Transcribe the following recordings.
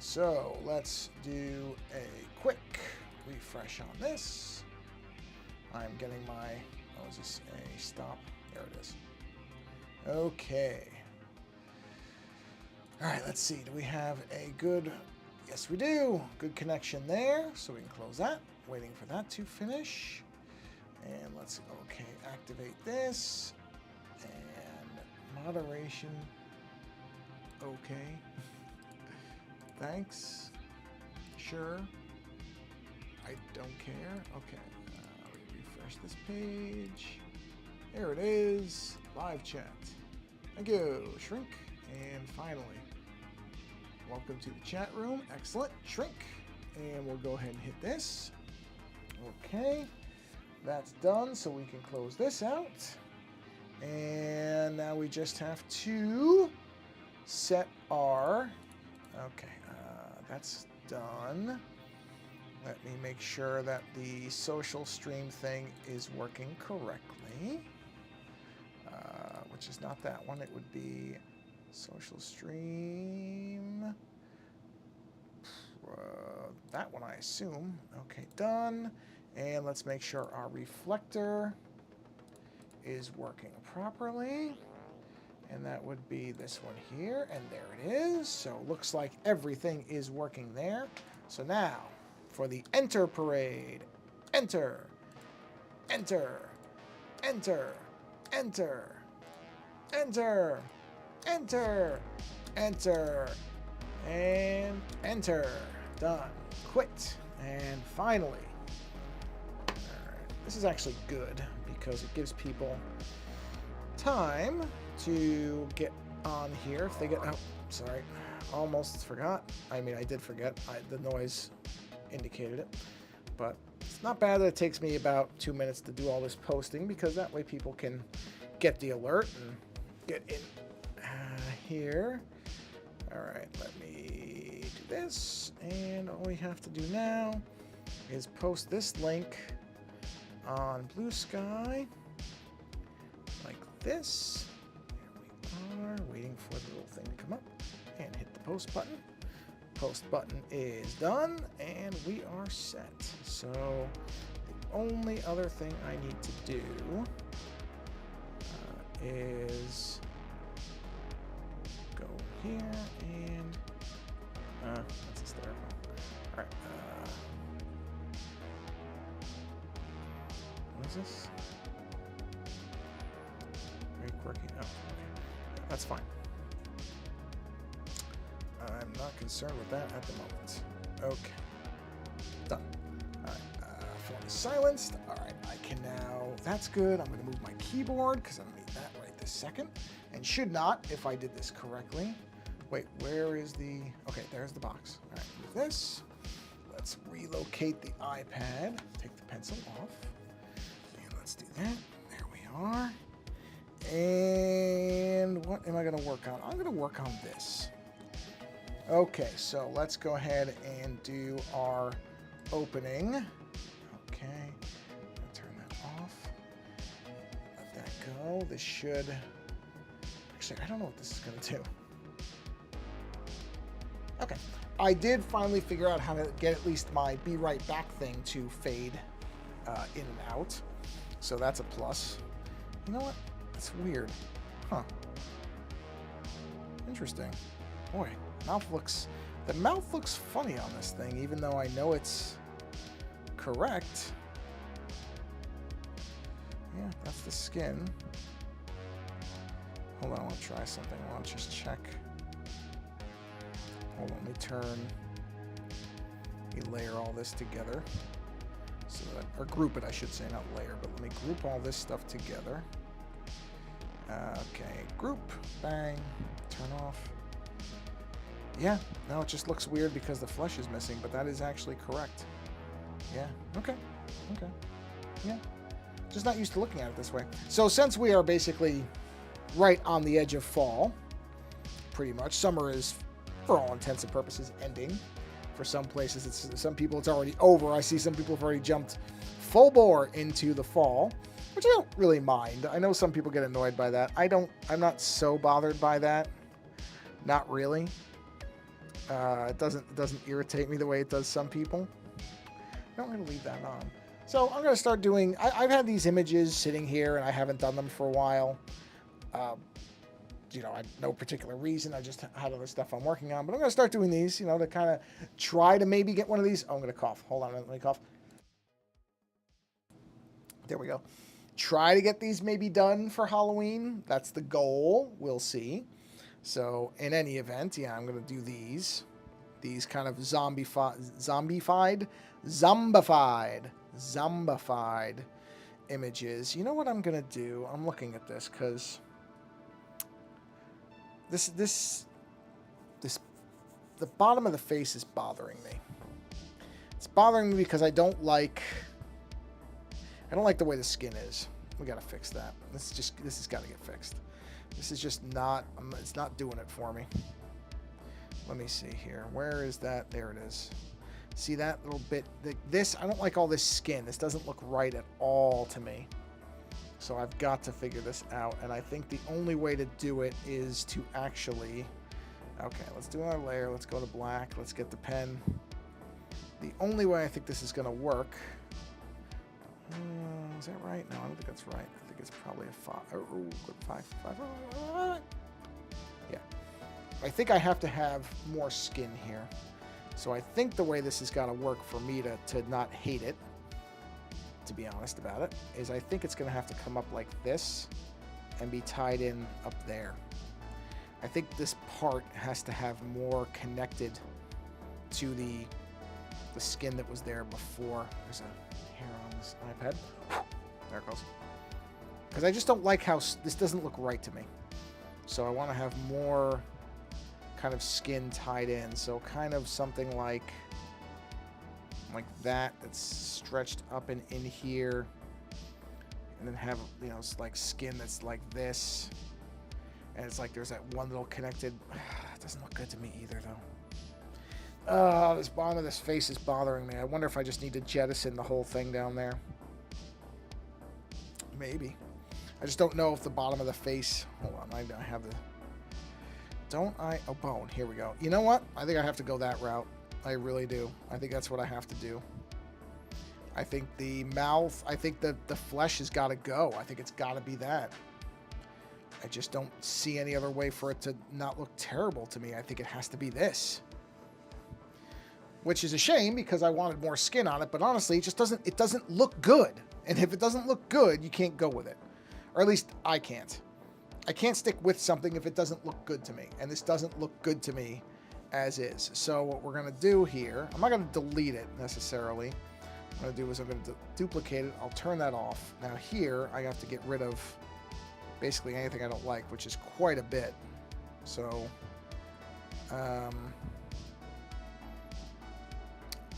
So let's do a quick refresh on this. I'm getting my, oh, is this a stop? There it is. Okay. All right, let's see. Do we have a good, yes we do. Good connection there. So we can close that. Waiting for that to finish. And let's, okay, activate this. And moderation. Okay. Thanks. Sure. I don't care. Okay. Refresh this page. There it is. Live chat. Thank you. Shrink. And finally, welcome to the chat room. Excellent. Shrink. And we'll go ahead and hit this. Okay. That's done. So we can close this out. And now we just have to set our... Okay. That's done. Let me make sure that the social stream thing is working correctly. Which is not that one. It would be social stream. That one, I assume. Okay, done. And let's make sure our reflector is working properly. And that would be this one here. And there it is. So looks like everything is working there. So now, for the enter parade. Enter. Enter. Enter. Enter. Enter. Enter. Enter. And enter. Done. Quit. And finally. Alright. This is actually good because it gives people time to get on here if they get... Oh, sorry. Almost forgot. I mean, I did forget. The noise indicated it. But it's not bad that it takes me about 2 minutes to do all this posting because that way people can get the alert and get in here. All right, let me do this. And all we have to do now is post this link on Blue Sky like this. There we are, waiting for the little thing to come up and hit the post button. Post button is done and we are set. So the only other thing I need to do is go here and that's hysterical. All right. What is this? Very quirky. Oh, okay. That's fine. I'm not concerned with that at the moment. Okay. Done. All right. Phone is silenced. All right. I can now... That's good. I'm going to move my keyboard because I don't need that right this second. And should not if I did this correctly. Wait, where is the... Okay, there's the box. All right. Move this. Let's relocate the iPad. Take the pencil off. And let's do that. There we are. And what am I going to work on? I'm going to work on this. Okay, so let's go ahead and do our opening. Okay, turn that off. Let that go. This should... Actually, I don't know what this is going to do. Okay, I did finally figure out how to get at least my Be Right Back thing to fade in and out. So that's a plus. You know what? That's weird. Huh. Interesting. Boy. The mouth looks funny on this thing, even though I know it's correct. Yeah, that's the skin. Hold on, I want to try something. I want to just check. Hold on, let me turn. Let me layer all this together. So that, or group it, I should say, not layer, but let me group all this stuff together. Okay, group, bang, turn off. Yeah, no, it just looks weird because the flesh is missing, but that is actually correct. Yeah, okay, yeah. Just not used to looking at it this way. So since we are basically right on the edge of fall, pretty much, summer is, for all intents and purposes, ending. For some places, some people it's already over. I see some people have already jumped full bore into the fall, which I don't really mind. I know some people get annoyed by that. I'm not so bothered by that. Not really. It doesn't irritate me the way it does some people. I'm going to leave that on. So I'm going to start doing... I've had these images sitting here, and I haven't done them for a while. No particular reason. I just had other stuff I'm working on. But I'm going to start doing these, to kind of try to maybe get one of these. Oh, I'm going to cough. Hold on, let me cough. There we go. Try to get these maybe done for Halloween. That's the goal. We'll see. So in any event, yeah, I'm going to do these. These kind of zombified images. You know what I'm going to do? I'm looking at this because the bottom of the face is bothering me. It's bothering me because I don't like the way the skin is. We got to fix that. This has got to get fixed. This is just not, it's not doing it for me. Let me see here. Where is that? There it is. See that little bit? I don't like all this skin. This doesn't look right at all to me. So I've got to figure this out. And I think the only way to do it is to actually... Okay, let's do another layer. Let's go to black. Let's get the pen. The only way I think this is going to work... is that right? No, I don't think that's right. I think it's probably a 5. Oh, good 5. Yeah. I think I have to have more skin here. So I think the way this has got to work for me to not hate it, to be honest about it, is I think it's going to have to come up like this and be tied in up there. I think this part has to have more connected to the skin that was there before. There's a hair on this iPad. There it goes. Because I just don't like how this doesn't look right to me. So I want to have more kind of skin tied in. So kind of something like that, that's stretched up and in here. And then have, like skin that's like this. And it's like there's that one little connected... It doesn't look good to me either, though. This bottom of this face is bothering me. I wonder if I just need to jettison the whole thing down there. Maybe. I just don't know if the bottom of the face... Hold on, I have the... Don't I... Oh, bone. Here we go. You know what? I think I have to go that route. I really do. I think that's what I have to do. I think the mouth... I think the flesh has got to go. I think it's got to be that. I just don't see any other way for it to not look terrible to me. I think it has to be this. Which is a shame because I wanted more skin on it, but honestly, it just doesn't look good. And if it doesn't look good, you can't go with it. Or at least I can't. I can't stick with something if it doesn't look good to me. And this doesn't look good to me as is. So what we're going to do here, I'm not going to delete it necessarily. What I'm going to do is I'm going to duplicate it. I'll turn that off. Now here, I have to get rid of basically anything I don't like, which is quite a bit. So, I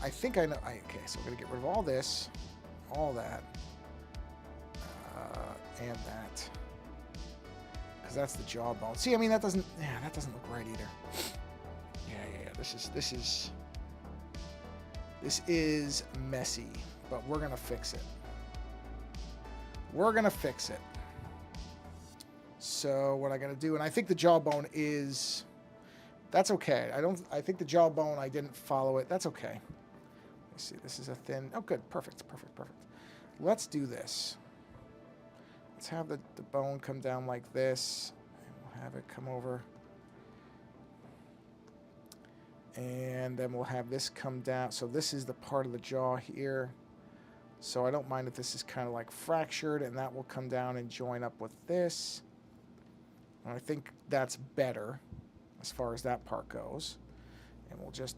think I know. Okay, so we're going to get rid of all this, all that, and that. Because that's the jawbone. See, I mean, that doesn't look right either. Yeah. This is messy, but we're going to fix it. We're going to fix it. So what I got to do, and I think the jawbone is, that's okay. I think the jawbone, I didn't follow it. That's okay. Let's see, this is a thin, oh good, perfect. Let's do this. Let's have the bone come down like this, and we'll have it come over. And then we'll have this come down. So this is the part of the jaw here. So I don't mind if this is kind of like fractured, and that will come down and join up with this. And I think that's better as far as that part goes. And we'll just...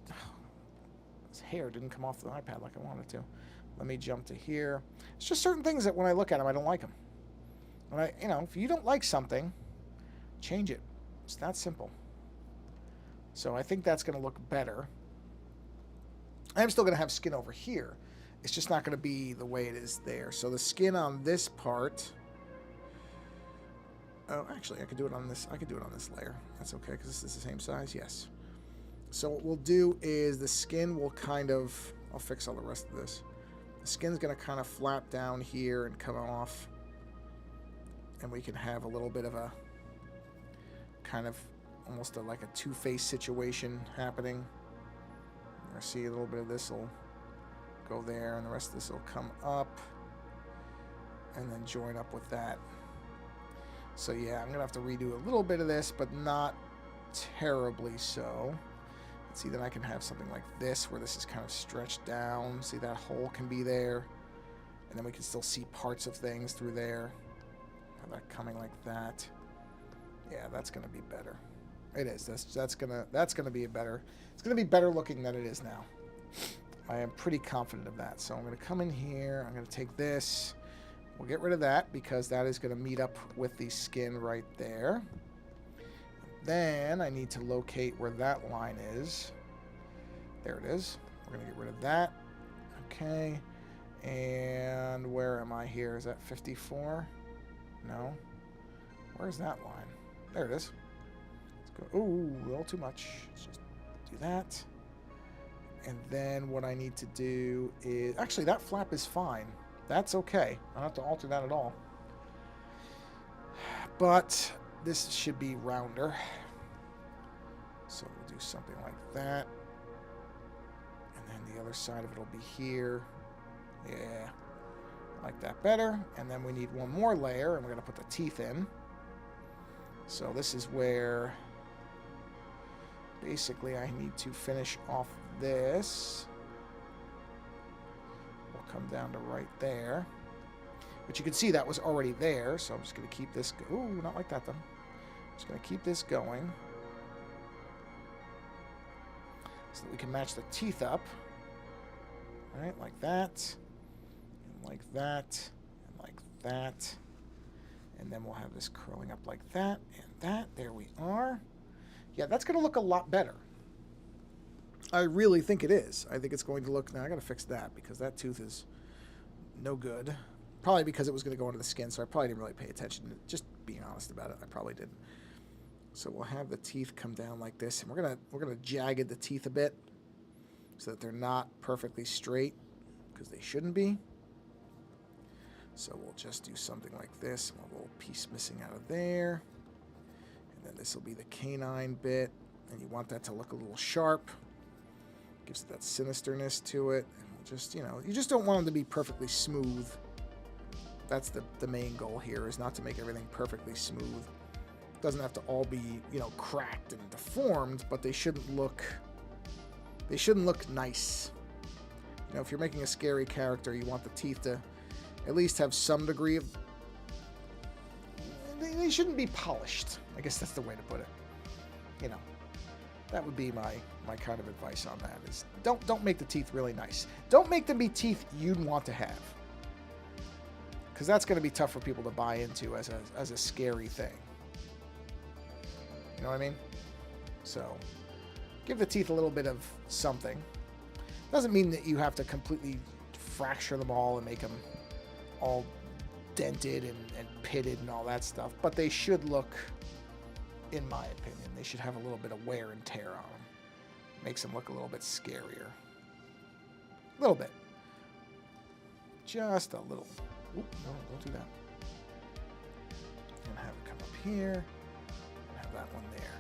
This hair didn't come off the iPad like I wanted to. Let me jump to here. It's just certain things that when I look at them, I don't like them. When if you don't like something, change it. It's that simple. So I think that's going to look better. I'm still going to have skin over here. It's just not going to be the way it is there. So the skin on this part... Oh, actually, I could do it on this. I could do it on this layer. That's okay, because this is the same size. Yes. So what we'll do is the skin will kind of... I'll fix all the rest of this. The skin's going to kind of flap down here and come off. And we can have a little bit of a kind of almost like a two-face situation happening. I see a little bit of this will go there, and the rest of this will come up and then join up with that. So yeah, I'm gonna have to redo a little bit of this, but not terribly so. See, then I can have something like this where this is kind of stretched down. See, that hole can be there, and then we can still see parts of things through there. Have that coming like that. Yeah, that's gonna be better. It is. That's gonna be a better. It's gonna be better looking than it is now. I am pretty confident of that. So I'm gonna come in here. I'm gonna take this. We'll get rid of that because that is gonna meet up with the skin right there. Then I need to locate where that line is. There it is. We're going to get rid of that. Okay. And where am I here? Is that 54? No. Where's that line? There it is. Let's go. Ooh, a little too much. Let's just do that. And then what I need to do is... Actually, that flap is fine. That's okay. I don't have to alter that at all. But... this should be rounder. So we'll do something like that. And then the other side of it will be here. Yeah. I like that better. And then we need one more layer, and we're going to put the teeth in. So this is where basically I need to finish off this. We'll come down to right there. But you can see that was already there, so I'm just going to keep this... Ooh, not like that, though. Just going to keep this going so that we can match the teeth up. All right, like that, and like that, and like that. And then we'll have this curling up like that and that. There we are. Yeah, that's going to look a lot better. I really think it is. I think it's going to look... Now, I got to fix that because that tooth is no good. Probably because it was going to go into the skin, so I probably didn't really pay attention. Just being honest about it, I probably didn't. So we'll have the teeth come down like this, and we're gonna jagged the teeth a bit so that they're not perfectly straight because they shouldn't be. So we'll just do something like this, and a little piece missing out of there, and then this will be the canine bit, and you want that to look a little sharp. Gives it that sinisterness to it, and we'll just you just don't want them to be perfectly smooth. That's the main goal here, is not to make everything perfectly smooth. It doesn't have to all be, cracked and deformed, but they shouldn't look nice. If you're making a scary character, you want the teeth to at least have some degree of... They shouldn't be polished. I guess that's the way to put it. That would be my kind of advice on that, is don't make the teeth really nice. Don't make them be teeth you'd want to have. Because that's going to be tough for people to buy into as a scary thing. You know what I mean? So, give the teeth a little bit of something. Doesn't mean that you have to completely fracture them all and make them all dented and pitted and all that stuff. But they should look, in my opinion, they should have a little bit of wear and tear on them. Makes them look a little bit scarier. A little bit. Just a little. Oop, no, don't do that. And have it come up here. And have that one there.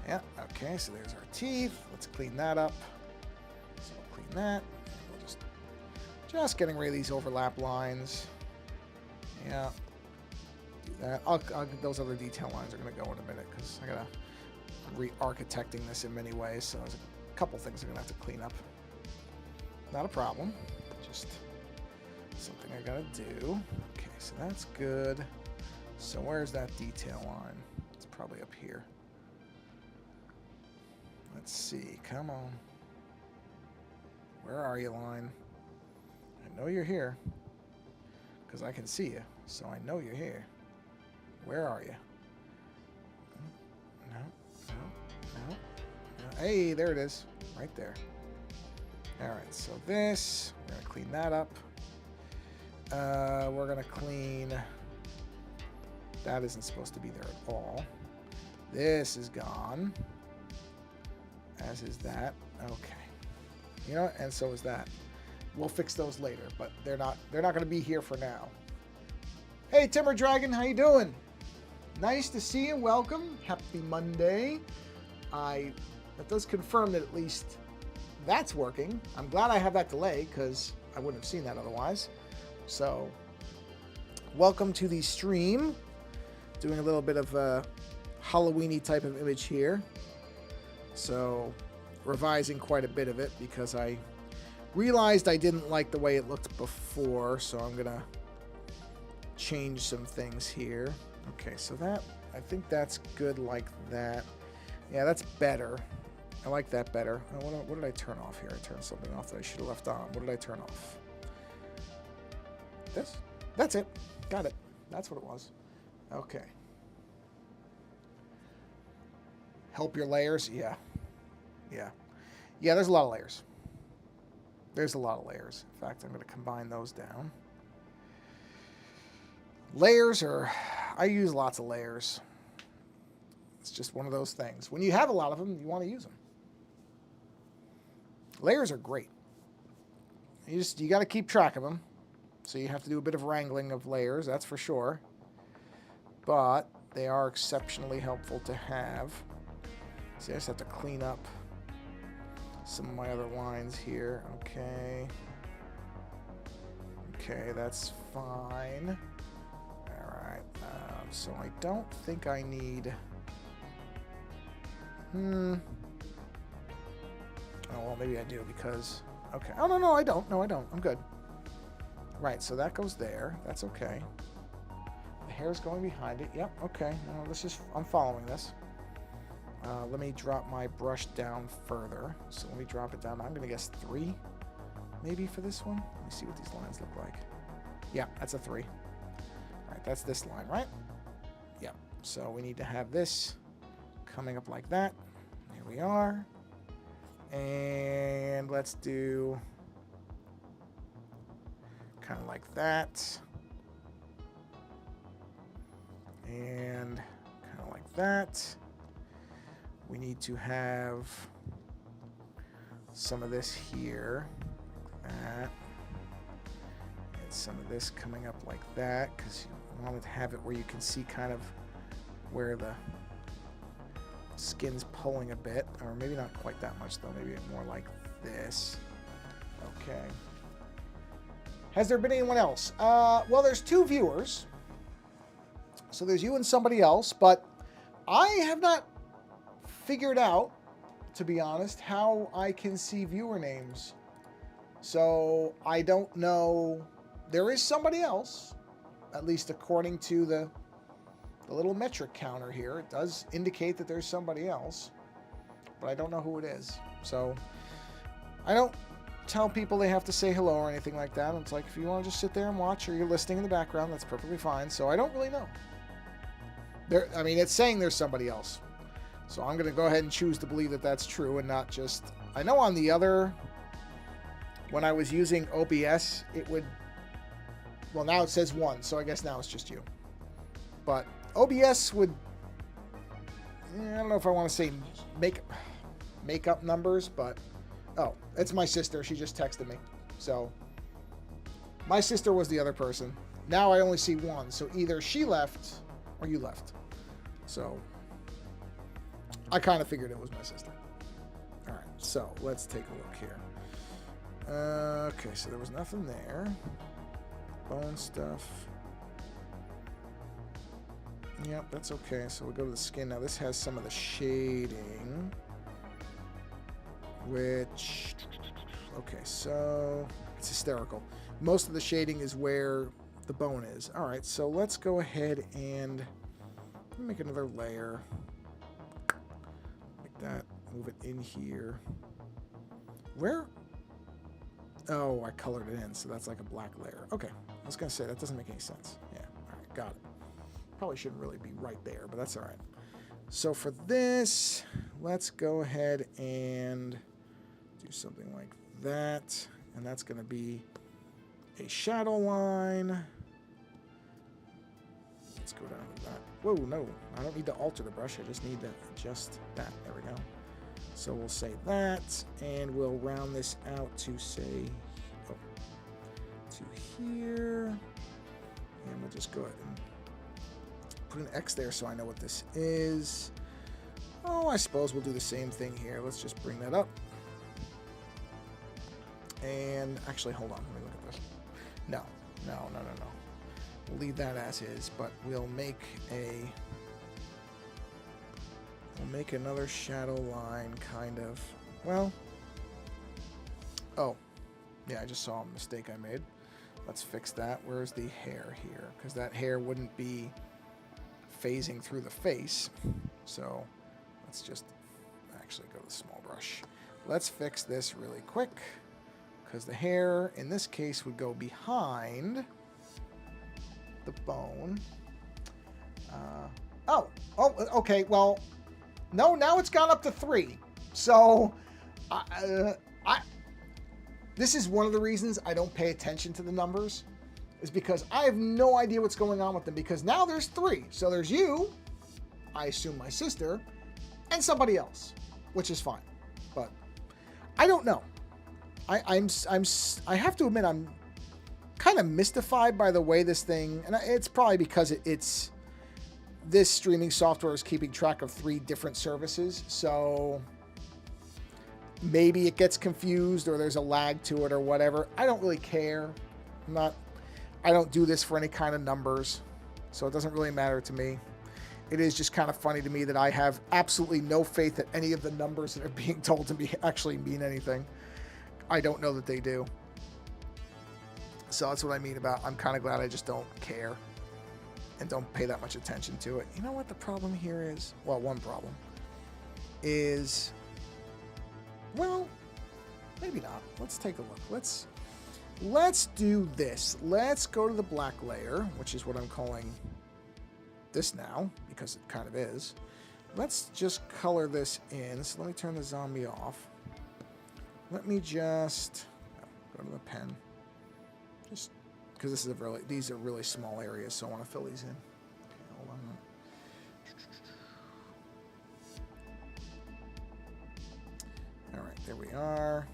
Yeah, okay, so there's our teeth. Let's clean that up. So we'll clean that. We'll just getting rid of these overlap lines. Yeah. Do that. Those other detail lines are going to go in a minute because I got to re-architecting this in many ways. So there's a couple things I'm going to have to clean up. Not a problem. Just... something I gotta do. Okay, so that's good. So where's that detail line? It's probably up here. Let's see. Come on. Where are you, line? I know you're here. Because I can see you. So I know you're here. Where are you? No. Hey, there it is. Right there. Alright, so this. We're going to clean that up. We're going to clean... that isn't supposed to be there at all. This is gone. As is that. Okay. You know what? And so is that. We'll fix those later, but they're not going to be here for now. Hey, Timber Dragon, how you doing? Nice to see you. Welcome. Happy Monday. That does confirm that at least that's working. I'm glad I have that delay because I wouldn't have seen that otherwise. So, welcome to the stream. Doing a little bit of a Halloween-y type of image here. So, revising quite a bit of it because I realized I didn't like the way it looked before. So, I'm going to change some things here. Okay, so that, I think that's good like that. Yeah, that's better. I like that better. Oh, what did I turn off here? I turned something off that I should have left on. What did I turn off? This? That's it. Got it. That's what it was. Okay. Help your layers? Yeah. Yeah. Yeah, there's a lot of layers. There's a lot of layers. In fact, I'm going to combine those down. Layers are... I use lots of layers. It's just one of those things. When you have a lot of them, you want to use them. Layers are great. You got to keep track of them. So you have to do a bit of wrangling of layers, that's for sure. But they are exceptionally helpful to have. See, I just have to clean up some of my other lines here. Okay. Okay, that's fine. Alright. So I don't think I need... Oh, well, maybe I do because... Okay. Oh, no, I don't. No, I don't. I'm good. Right, so that goes there. That's okay. The hair's going behind it. Yep, okay. No, this is... I'm following this. Let me drop my brush down further. So let me drop it down. I'm going to guess 3, maybe, for this one. Let me see what these lines look like. Yeah, that's a 3. All right, that's this line, right? Yeah. So we need to have this coming up like that. Here we are. And let's do kind of like that. And kind of like that. We need to have some of this here, like that. And some of this coming up like that, because you want to have it where you can see kind of where the skin's pulling a bit, or maybe not quite that much though, maybe more like this. Okay. Has there been anyone else? Well, there's 2 viewers. So there's you and somebody else, but I have not figured out, to be honest, how I can see viewer names. So I don't know. There is somebody else, at least according to the little metric counter here. It does indicate that there's somebody else, but I don't know who it is. So I don't tell people they have to say hello or anything like that. It's like, if you want to just sit there and watch, or you're listening in the background, that's perfectly fine. So I don't really know. I mean, it's saying there's somebody else. So I'm going to go ahead and choose to believe that that's true and not just... I know on the other... When I was using OBS, it would... Well, now it says 1, so I guess now it's just you. But OBS would... I don't know if I want to say make up numbers, but... Oh, it's my sister. She just texted me. So, my sister was the other person. Now I only see 1. So either she left or you left. So... I kind of figured it was my sister. All right, so let's take a look here. Okay, so there was nothing there. Bone stuff. Yep, that's okay. So we'll go to the skin. Now this has some of the shading. Which... Okay, so... It's hysterical. Most of the shading is where the bone is. All right, so let's go ahead and make another layer. That, move it in here. Where? Oh, I colored it in, so that's like a black layer. Okay, I was gonna say that doesn't make any sense. Yeah, all right, got it. Probably shouldn't really be right there, but that's all right. So for this, let's go ahead and do something like that, and that's gonna be a shadow line. Let's go down to that. Whoa, no, I don't need to alter the brush. I just need to adjust that. There we go. So we'll say that, and we'll round this out to say, to here. And we'll just go ahead and put an X there so I know what this is. Oh, I suppose we'll do the same thing here. Let's just bring that up. And actually, hold on. Let me look at this. No. We'll leave that as is, but we'll make another shadow line, kind of. Well, oh, yeah, I just saw a mistake I made. Let's fix that. Where's the hair here? Because that hair wouldn't be phasing through the face. So let's just actually go to the small brush. Let's fix this really quick, because the hair in this case would go behind the bone. Okay, well, no, now it's gone up to 3. So this is one of the reasons I don't pay attention to the numbers, is because I have no idea what's going on with them, because now there's 3. So there's you, I assume my sister, and somebody else, which is fine. But I don't know. I have to admit, I'm kind of mystified by the way this thing, and it's probably because it's this streaming software is keeping track of 3 different services, so maybe it gets confused or there's a lag to it or whatever. I don't really care. I don't do this for any kind of numbers, so it doesn't really matter to me. It is just kind of funny to me that I have absolutely no faith that any of the numbers that are being told to me actually mean anything. I don't know that they do. So that's what I mean about I'm kind of glad I just don't care and don't pay that much attention to it. You know what the problem here is? Well, one problem is, well, maybe not. Let's take a look. Let's do this. Let's go to the black layer, which is what I'm calling this now, because it kind of is. Let's just color this in. So let me turn the zombie off. Let me just go to the pen. Just because these are really small areas, so I want to fill these in. Okay, hold on. All right, there we are.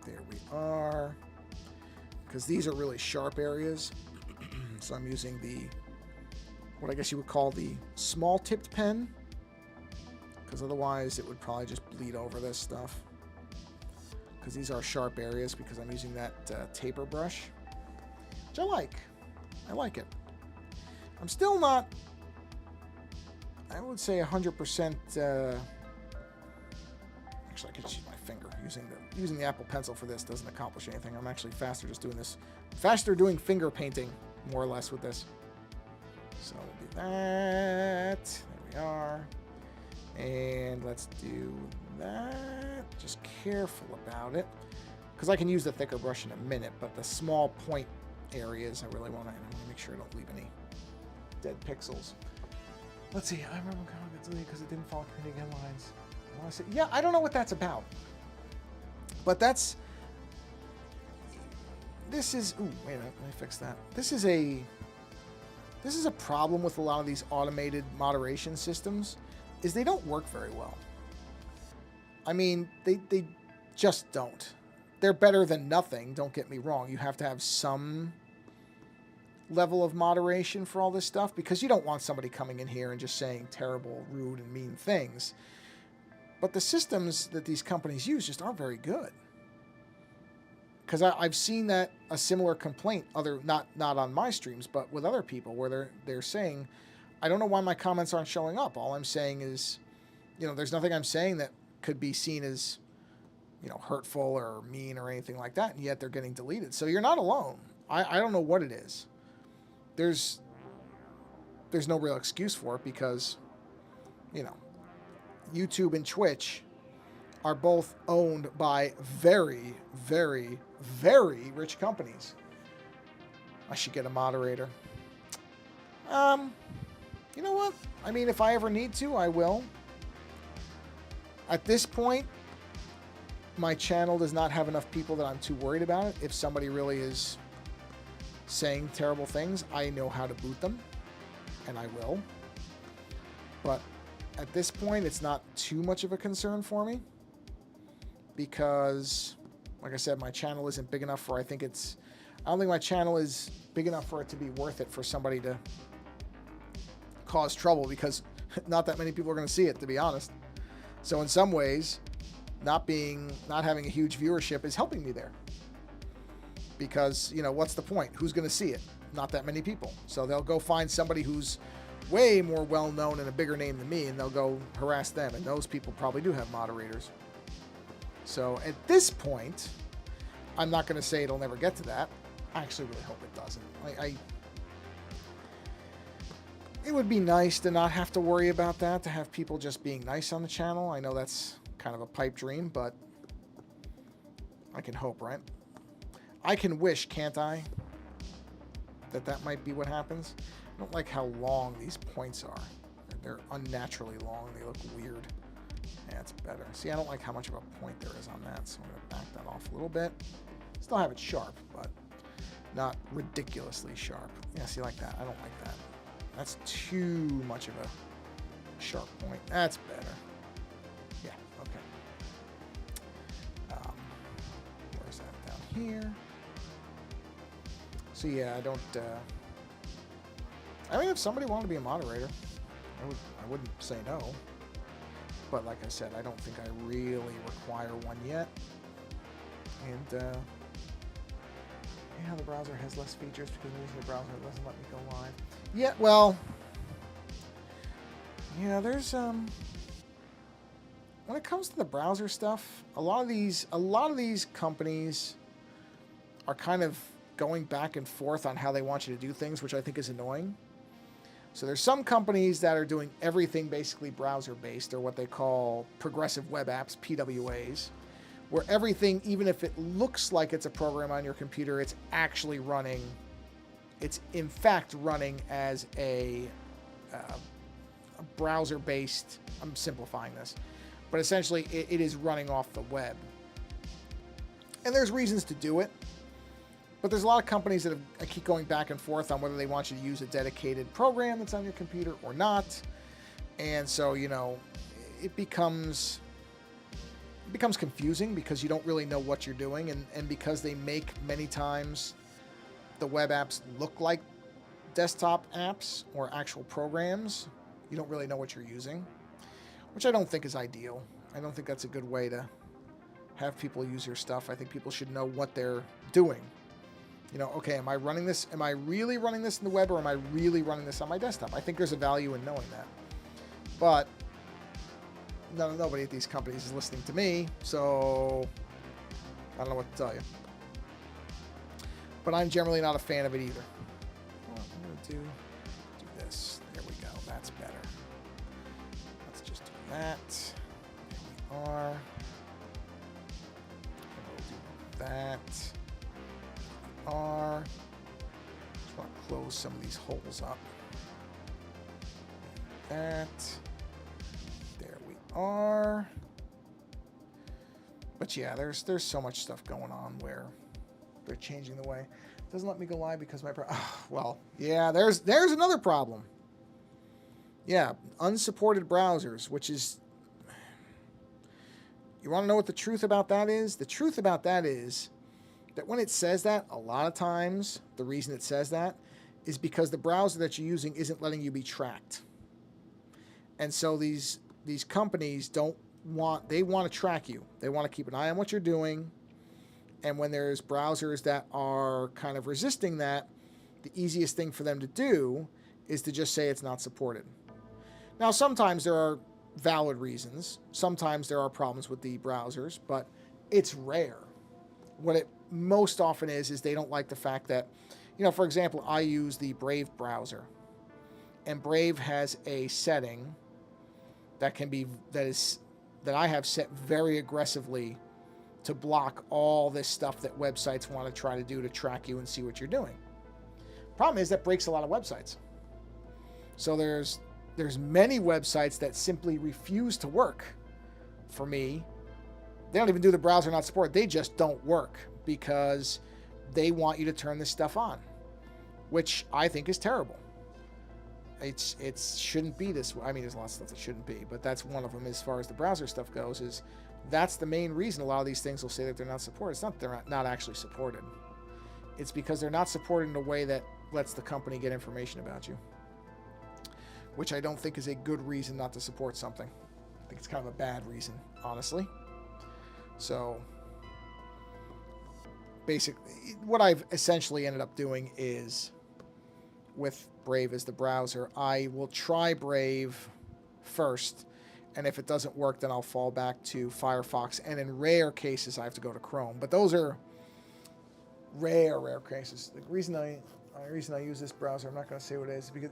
There we are. Because these are really sharp areas, so I'm using what I guess you would call the small tipped pen, because otherwise it would probably just bleed over this stuff. Because these are sharp areas, because I'm using that taper brush, which I like. I like it. I'm still not, I would say 100%. Actually, I could just use my finger. Using the Apple Pencil for this doesn't accomplish anything. I'm actually faster just doing this. Faster doing finger painting, more or less, with this. So we'll do that. There we are. And let's do that. Just careful about it, because I can use the thicker brush in a minute, but the small point areas I really want to make sure I don't leave any dead pixels. Let's see. I remember how to delete because it didn't follow printing inlines. I want to say, yeah, I don't know what that's about, but this is. Ooh, wait a minute. Let me fix that. This is a problem with a lot of these automated moderation systems, is they don't work very well. I mean, they just don't. They're better than nothing, don't get me wrong. You have to have some level of moderation for all this stuff, because you don't want somebody coming in here and just saying terrible, rude, and mean things. But the systems that these companies use just aren't very good. Because I've seen that a similar complaint, not on my streams, but with other people, where they're saying, I don't know why my comments aren't showing up. All I'm saying is, there's nothing I'm saying that could be seen as, hurtful or mean or anything like that, and yet they're getting deleted. So you're not alone. I don't know what it is. There's no real excuse for it, because, YouTube and Twitch are both owned by very, very, very rich companies. I should get a moderator. You know what? I mean, if I ever need to, I will. At this point, my channel does not have enough people that I'm too worried about it. If somebody really is saying terrible things, I know how to boot them, and I will. But at this point, it's not too much of a concern for me, because, like I said, my channel isn't big enough for, I don't think my channel is big enough for it to be worth it for somebody to cause trouble because not that many people are going to see it, to be honest. So in some ways, not having a huge viewership is helping me there. Because, you know, what's the point? Who's going to see it? Not that many people. So they'll go find somebody who's way more well-known and a bigger name than me, and they'll go harass them. And those people probably do have moderators. So at this point, I'm not going to say it'll never get to that. I actually really hope it doesn't. It would be nice to not have to worry about that, to have people just being nice on the channel. I know that's kind of a pipe dream, but I can hope, right? I can wish, can't I, that might be what happens. I don't like how long these points are. They're unnaturally long. They look weird. Yeah, it's better. See, I don't like how much of a point there is on that, so I'm going to back that off a little bit. Still have it sharp, but not ridiculously sharp. Yeah, see, like that. I don't like that. That's too much of a sharp point. That's better. Yeah, okay. Where's that? Down here. So yeah, I mean, if somebody wanted to be a moderator, I wouldn't say no. But like I said, I don't think I really require one yet. And yeah, the browser has less features because I'm using the browser. It doesn't let me go live. Yeah, well, yeah, there's when it comes to the browser stuff, a lot of these companies are kind of going back and forth on how they want you to do things, which I think is annoying. So there's some companies that are doing everything basically browser-based, or what they call progressive web apps, PWAs, where everything, even if it looks like it's a program on your computer, it's actually running. It's in fact running as a browser-based. I'm simplifying this, but essentially it is running off the web. And there's reasons to do it. But there's a lot of companies that keep going back and forth on whether they want you to use a dedicated program that's on your computer or not. And so, you know, it becomes confusing because you don't really know what you're doing. And because they make many times the web apps look like desktop apps or actual programs, you don't really know what you're using, which I don't think is ideal. I don't think that's a good way to have people use your stuff. I think people should know what they're doing. You know, okay, am I running this? Am I really running this in the web, or am I really running this on my desktop? I think there's a value in knowing that. But nobody at these companies is listening to me, so I don't know what to tell you. But I'm generally not a fan of it either. Well, I'm going to do this. There we go. That's better. Let's just do that. There we are. And we'll do that. Just want to close some of these holes up. That. There we are. But yeah, there's so much stuff going on where they're changing the way. It doesn't let me go live because my well, yeah, there's another problem. Yeah, unsupported browsers, which is, you want to know what the truth about that is? The truth about that is that when it says that, a lot of times the reason it says that is because the browser that you're using isn't letting you be tracked. And so these companies want to track you. They want to keep an eye on what you're doing. And when there's browsers that are kind of resisting that, the easiest thing for them to do is to just say it's not supported. Now, sometimes there are valid reasons. Sometimes there are problems with the browsers, but it's rare. What it most often is they don't like the fact that, you know, for example, I use the Brave browser, and Brave has a setting that I have set very aggressively to block all this stuff that websites want to try to do to track you and see what you're doing. Problem is that breaks a lot of websites. So there's many websites that simply refuse to work for me. They don't even do the browser not support. They just don't work because they want you to turn this stuff on, which I think is terrible. It shouldn't be this way. I mean, there's lots of stuff that shouldn't be, but that's one of them as far as the browser stuff goes. Is that's the main reason a lot of these things will say that they're not supported. It's not that they're not actually supported. It's because they're not supported in a way that lets the company get information about you. which I don't think is a good reason not to support something. I think it's kind of a bad reason, honestly. So basically, what I've essentially ended up doing is, with Brave as the browser, I will try Brave first, and if it doesn't work, then I'll fall back to Firefox, and in rare cases, I have to go to Chrome. But those are rare cases. The reason I use this browser, I'm not going to say what it is, because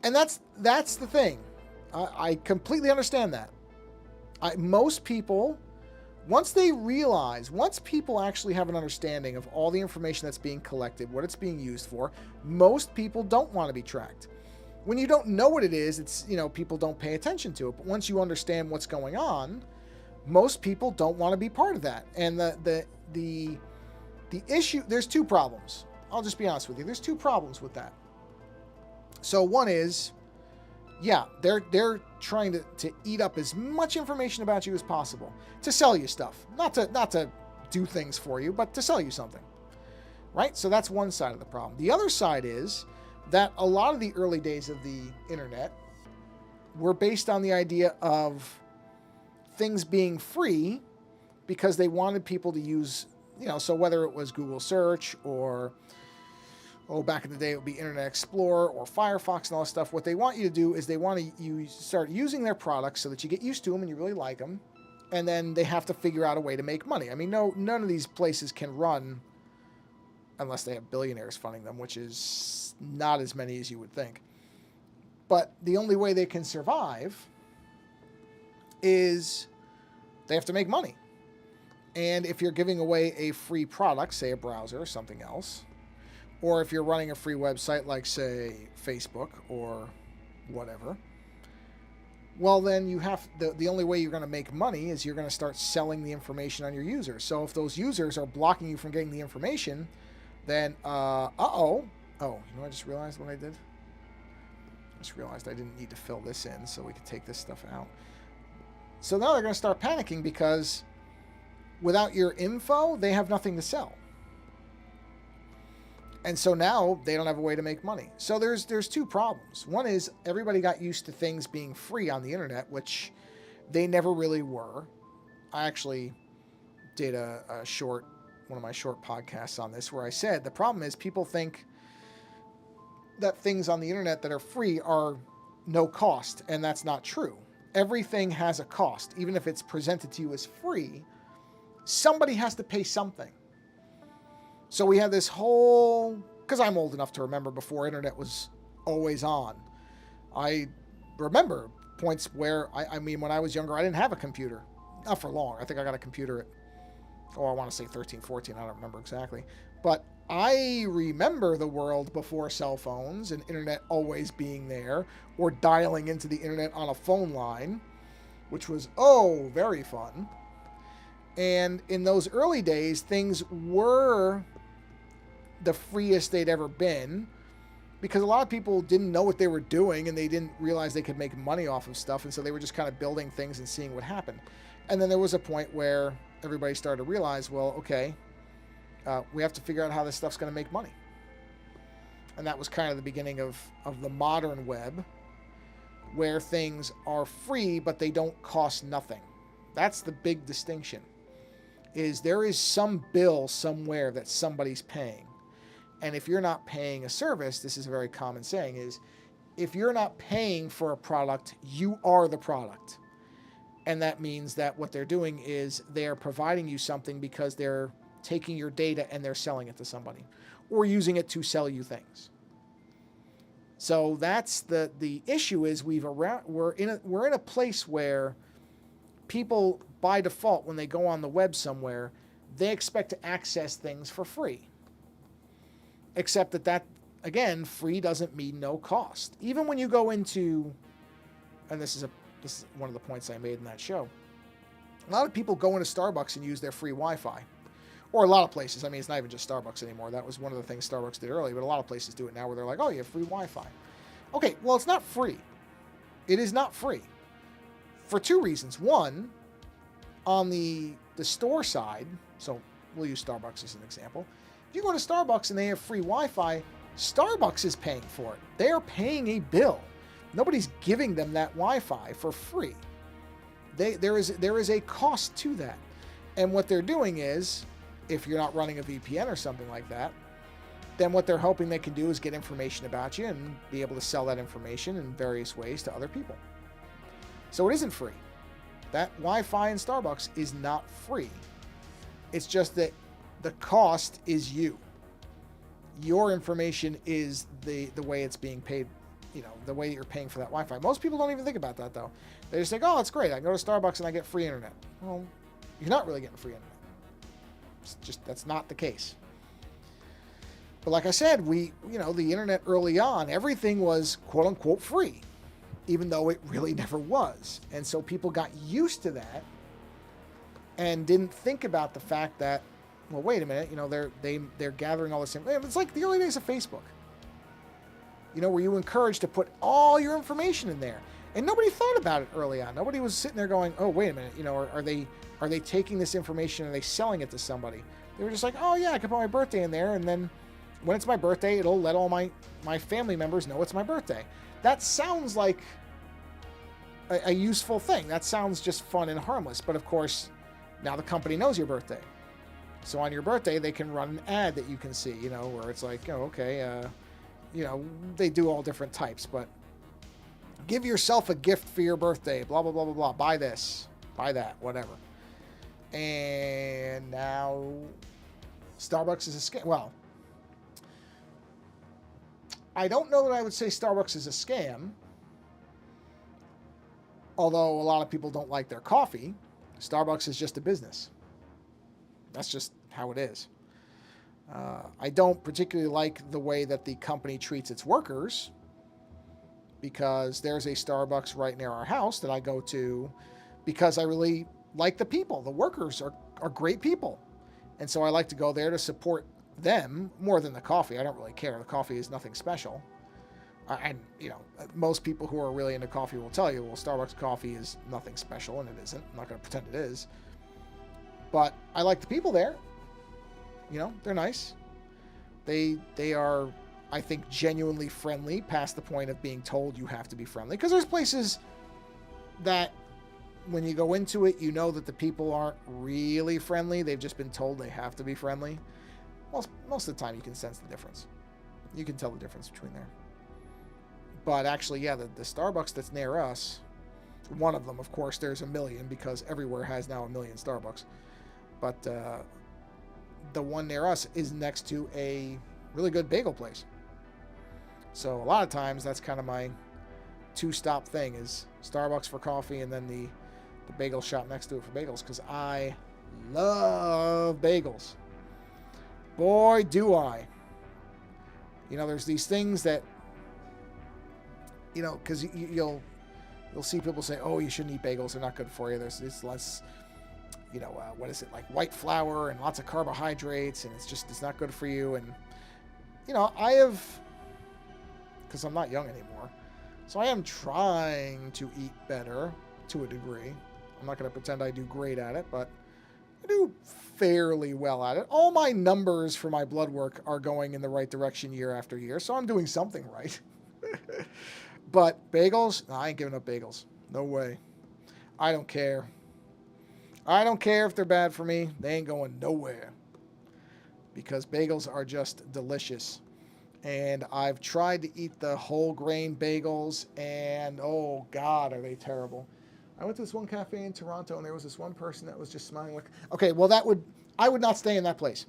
and that's the thing. I completely understand that. Most people, once people actually have an understanding of all the information that's being collected, what it's being used for, most people don't want to be tracked. When you don't know what it is, it's, people don't pay attention to it. But once you understand what's going on, most people don't want to be part of that. And the issue, there's two problems. I'll just be honest with you. There's two problems with that. So one is, they're trying to eat up as much information about you as possible to sell you stuff. Not to do things for you, but to sell you something. Right? So that's one side of the problem. The other side is that a lot of the early days of the internet were based on the idea of things being free because they wanted people to use, so whether it was Google search or, back in the day it would be Internet Explorer or Firefox and all that stuff, what they want you to do is they want you start using their products so that you get used to them and you really like them, and then they have to figure out a way to make money. I mean, none of these places can run unless they have billionaires funding them, which is not as many as you would think. But the only way they can survive is they have to make money. And if you're giving away a free product, say a browser or something else, or if you're running a free website like, say, Facebook or whatever, well, then you have the only way you're going to make money is you're going to start selling the information on your users. So if those users are blocking you from getting the information, then, I just realized what I did. I just realized I didn't need to fill this in so we could take this stuff out. So now they're going to start panicking because without your info, they have nothing to sell. And so now they don't have a way to make money. So there's two problems. One is everybody got used to things being free on the internet, which they never really were. I actually did one of my short podcasts on this where I said the problem is people think that things on the internet that are free are no cost, and that's not true. Everything has a cost. Even if it's presented to you as free, somebody has to pay something. So we have this whole, because I'm old enough to remember before internet was always on. I remember points where, when I was younger, I didn't have a computer. Not for long. I think I got a computer at, I want to say 13, 14. I don't remember exactly. But I remember the world before cell phones and internet always being there, or dialing into the internet on a phone line, which was, very fun. And in those early days, things were the freest they'd ever been because a lot of people didn't know what they were doing and they didn't realize they could make money off of stuff. And so they were just kind of building things and seeing what happened. And then there was a point where everybody started to realize, well, okay, we have to figure out how this stuff's going to make money. And that was kind of the beginning of the modern web, where things are free, but they don't cost nothing. That's the big distinction, is there is some bill somewhere that somebody's paying. And if you're not paying a service, this is a very common saying, is if you're not paying for a product, you are the product. And that means that what they're doing is they're providing you something because they're taking your data and they're selling it to somebody or using it to sell you things. So that's the issue is we're in a place where people by default, when they go on the web somewhere, they expect to access things for free. Except that again, free doesn't mean no cost. Even when you go into, and this is one of the points I made in that show, a lot of people go into Starbucks and use their free Wi-Fi. Or a lot of places. I mean, it's not even just Starbucks anymore. That was one of the things Starbucks did early, but a lot of places do it now where they're like, oh, you have free Wi-Fi. Okay, well, it's not free. It is not free. For two reasons. One, on the store side, so we'll use Starbucks as an example. If you go to Starbucks and they have free Wi-Fi, Starbucks is paying for it. They are paying a bill. Nobody's giving them that Wi-Fi for free. There is a cost to that. And what they're doing is, if you're not running a VPN or something like that, then what they're hoping they can do is get information about you and be able to sell that information in various ways to other people. So it isn't free. That Wi-Fi in Starbucks is not free. It's just that the cost is you. Your information is the way it's being paid, the way you're paying for that Wi-Fi. Most people don't even think about that, though. They just think, oh, that's great. I can go to Starbucks and I get free internet. Well, you're not really getting free internet. It's just, that's not the case. But like I said, the internet early on, everything was quote unquote free, even though it really never was. And so people got used to that and didn't think about the fact that, well, wait a minute, they're gathering all this information. It's like the early days of Facebook, where you were encouraged to put all your information in there. And nobody thought about it early on. Nobody was sitting there going, oh, wait a minute, are they taking this information and are they selling it to somebody? They were just like, oh yeah, I can put my birthday in there, and then when it's my birthday, it'll let all my family members know it's my birthday. That sounds like a useful thing. That sounds just fun and harmless. But of course, now the company knows your birthday. So on your birthday, they can run an ad that you can see, where it's like, oh, okay, they do all different types, but give yourself a gift for your birthday, blah, blah, blah, blah, blah. Buy this, buy that, whatever. And now Starbucks is a scam. Well, I don't know that I would say Starbucks is a scam, although a lot of people don't like their coffee. Starbucks is just a business. That's just how it is. I don't particularly like the way that the company treats its workers, because there's a Starbucks right near our house that I go to because I really like the people. The workers are great people. And so I like to go there to support them more than the coffee. I don't really care. The coffee is nothing special. And, most people who are really into coffee will tell you, well, Starbucks coffee is nothing special, and it isn't. I'm not going to pretend it is. But I like the people there. They're nice. They are, I think, genuinely friendly past the point of being told you have to be friendly. Because there's places that when you go into it, that the people aren't really friendly. They've just been told they have to be friendly. Most of the time you can sense the difference. You can tell the difference between there. But actually, yeah, the Starbucks that's near us, one of them, of course, there's a million because everywhere has now a million Starbucks. But the one near us is next to a really good bagel place. So a lot of times that's kind of my two-stop thing is Starbucks for coffee and then the bagel shop next to it for bagels, because I love bagels. Boy, do I. There's these things that, because you'll see people say, oh, you shouldn't eat bagels. They're not good for you. There's less, what is it, like white flour and lots of carbohydrates, and it's not good for you. And, I have, because I'm not young anymore, so I am trying to eat better to a degree. I'm not going to pretend I do great at it, but I do fairly well at it. All my numbers for my blood work are going in the right direction year after year, so I'm doing something right. But bagels, no, I ain't giving up bagels. No way. I don't care. I don't care if they're bad for me. They ain't going nowhere. Because bagels are just delicious. And I've tried to eat the whole grain bagels, and oh God, are they terrible. I went to this one cafe in Toronto, and there was this one person that was just smiling like, okay, well I would not stay in that place.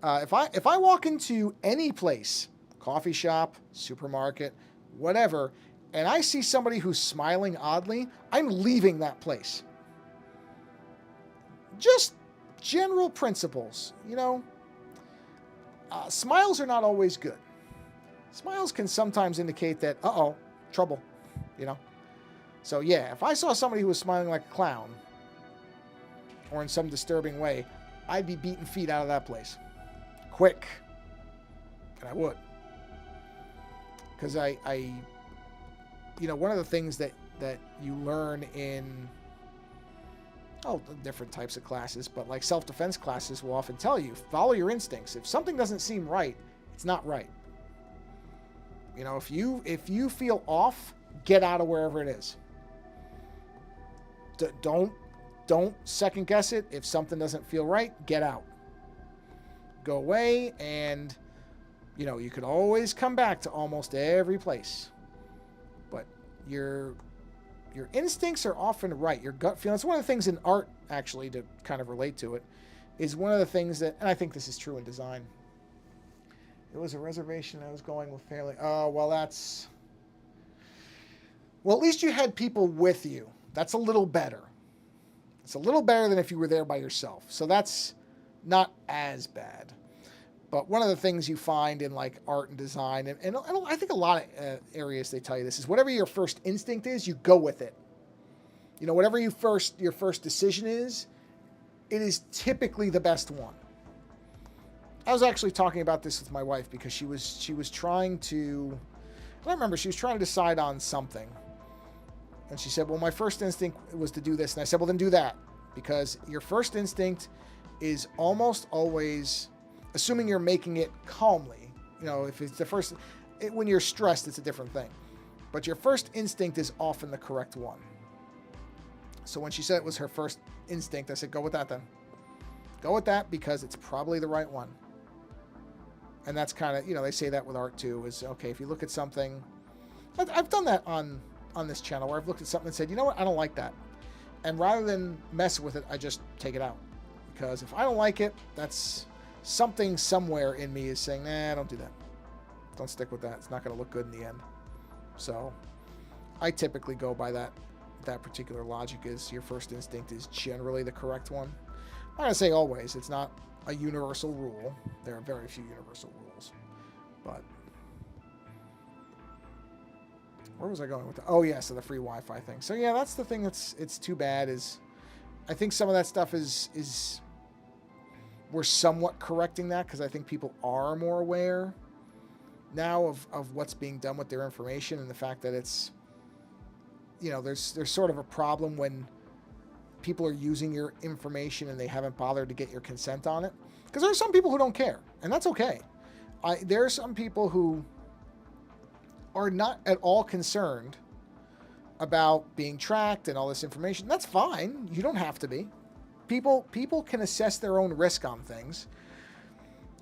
If I walk into any place, coffee shop, supermarket, whatever, and I see somebody who's smiling oddly, I'm leaving that place. Just general principles, smiles are not always good. Smiles can sometimes indicate that, trouble, So yeah, if I saw somebody who was smiling like a clown, or in some disturbing way, I'd be beating feet out of that place. Quick. And I would. Because one of the things that you learn in, different types of classes, but like self-defense classes will often tell you, follow your instincts. If something doesn't seem right, it's not right. You know, if you feel off, get out of wherever it is. Don't second guess it. If something doesn't feel right, get out. Go away, and you know, you could always come back to almost every place. But your instincts are often right. Your gut feeling. It's one of the things in art, actually, to kind of relate to it, is one of the things that, and I think this is true in design. It was a reservation I was going with family. Oh, well, that's... Well, at least you had people with you. That's a little better. It's a little better than if you were there by yourself. So that's not as bad. But one of the things you find in like art and design, and I think a lot of areas they tell you this, is whatever your first instinct is, you go with it. You know, whatever your first decision is, it is typically the best one. I was actually talking about this with my wife because she was trying to, I remember she was trying to decide on something. And she said, well, my first instinct was to do this. And I said, well, then do that. Because your first instinct is almost always, assuming you're making it calmly. You know, if it's the first, when you're stressed, it's a different thing. But your first instinct is often the correct one. So when she said it was her first instinct, I said, go with that then. Go with that because it's probably the right one. And that's kind of, you know, they say that with art too, is, okay, if you look at something, I've done that on this channel where I've looked at something and said, you know what, I don't like that. And rather than mess with it, I just take it out. Because if I don't like it, that's something somewhere in me is saying, nah, don't do that. Don't stick with that. It's not going to look good in the end. So I typically go by that particular logic, is your first instinct is generally the correct one. I'm not going to say always. It's not a universal rule. There are very few universal rules. But where was I going with that? Oh, yeah, so the free Wi-Fi thing. So, yeah, that's the thing it's too bad is I think some of that stuff is we're somewhat correcting that because I think people are more aware now of what's being done with their information and the fact that it's, you know, there's sort of a problem when people are using your information and they haven't bothered to get your consent on it. Because there are some people who don't care, and that's okay. There are some people who are not at all concerned about being tracked and all this information. That's fine. You don't have to be. People can assess their own risk on things,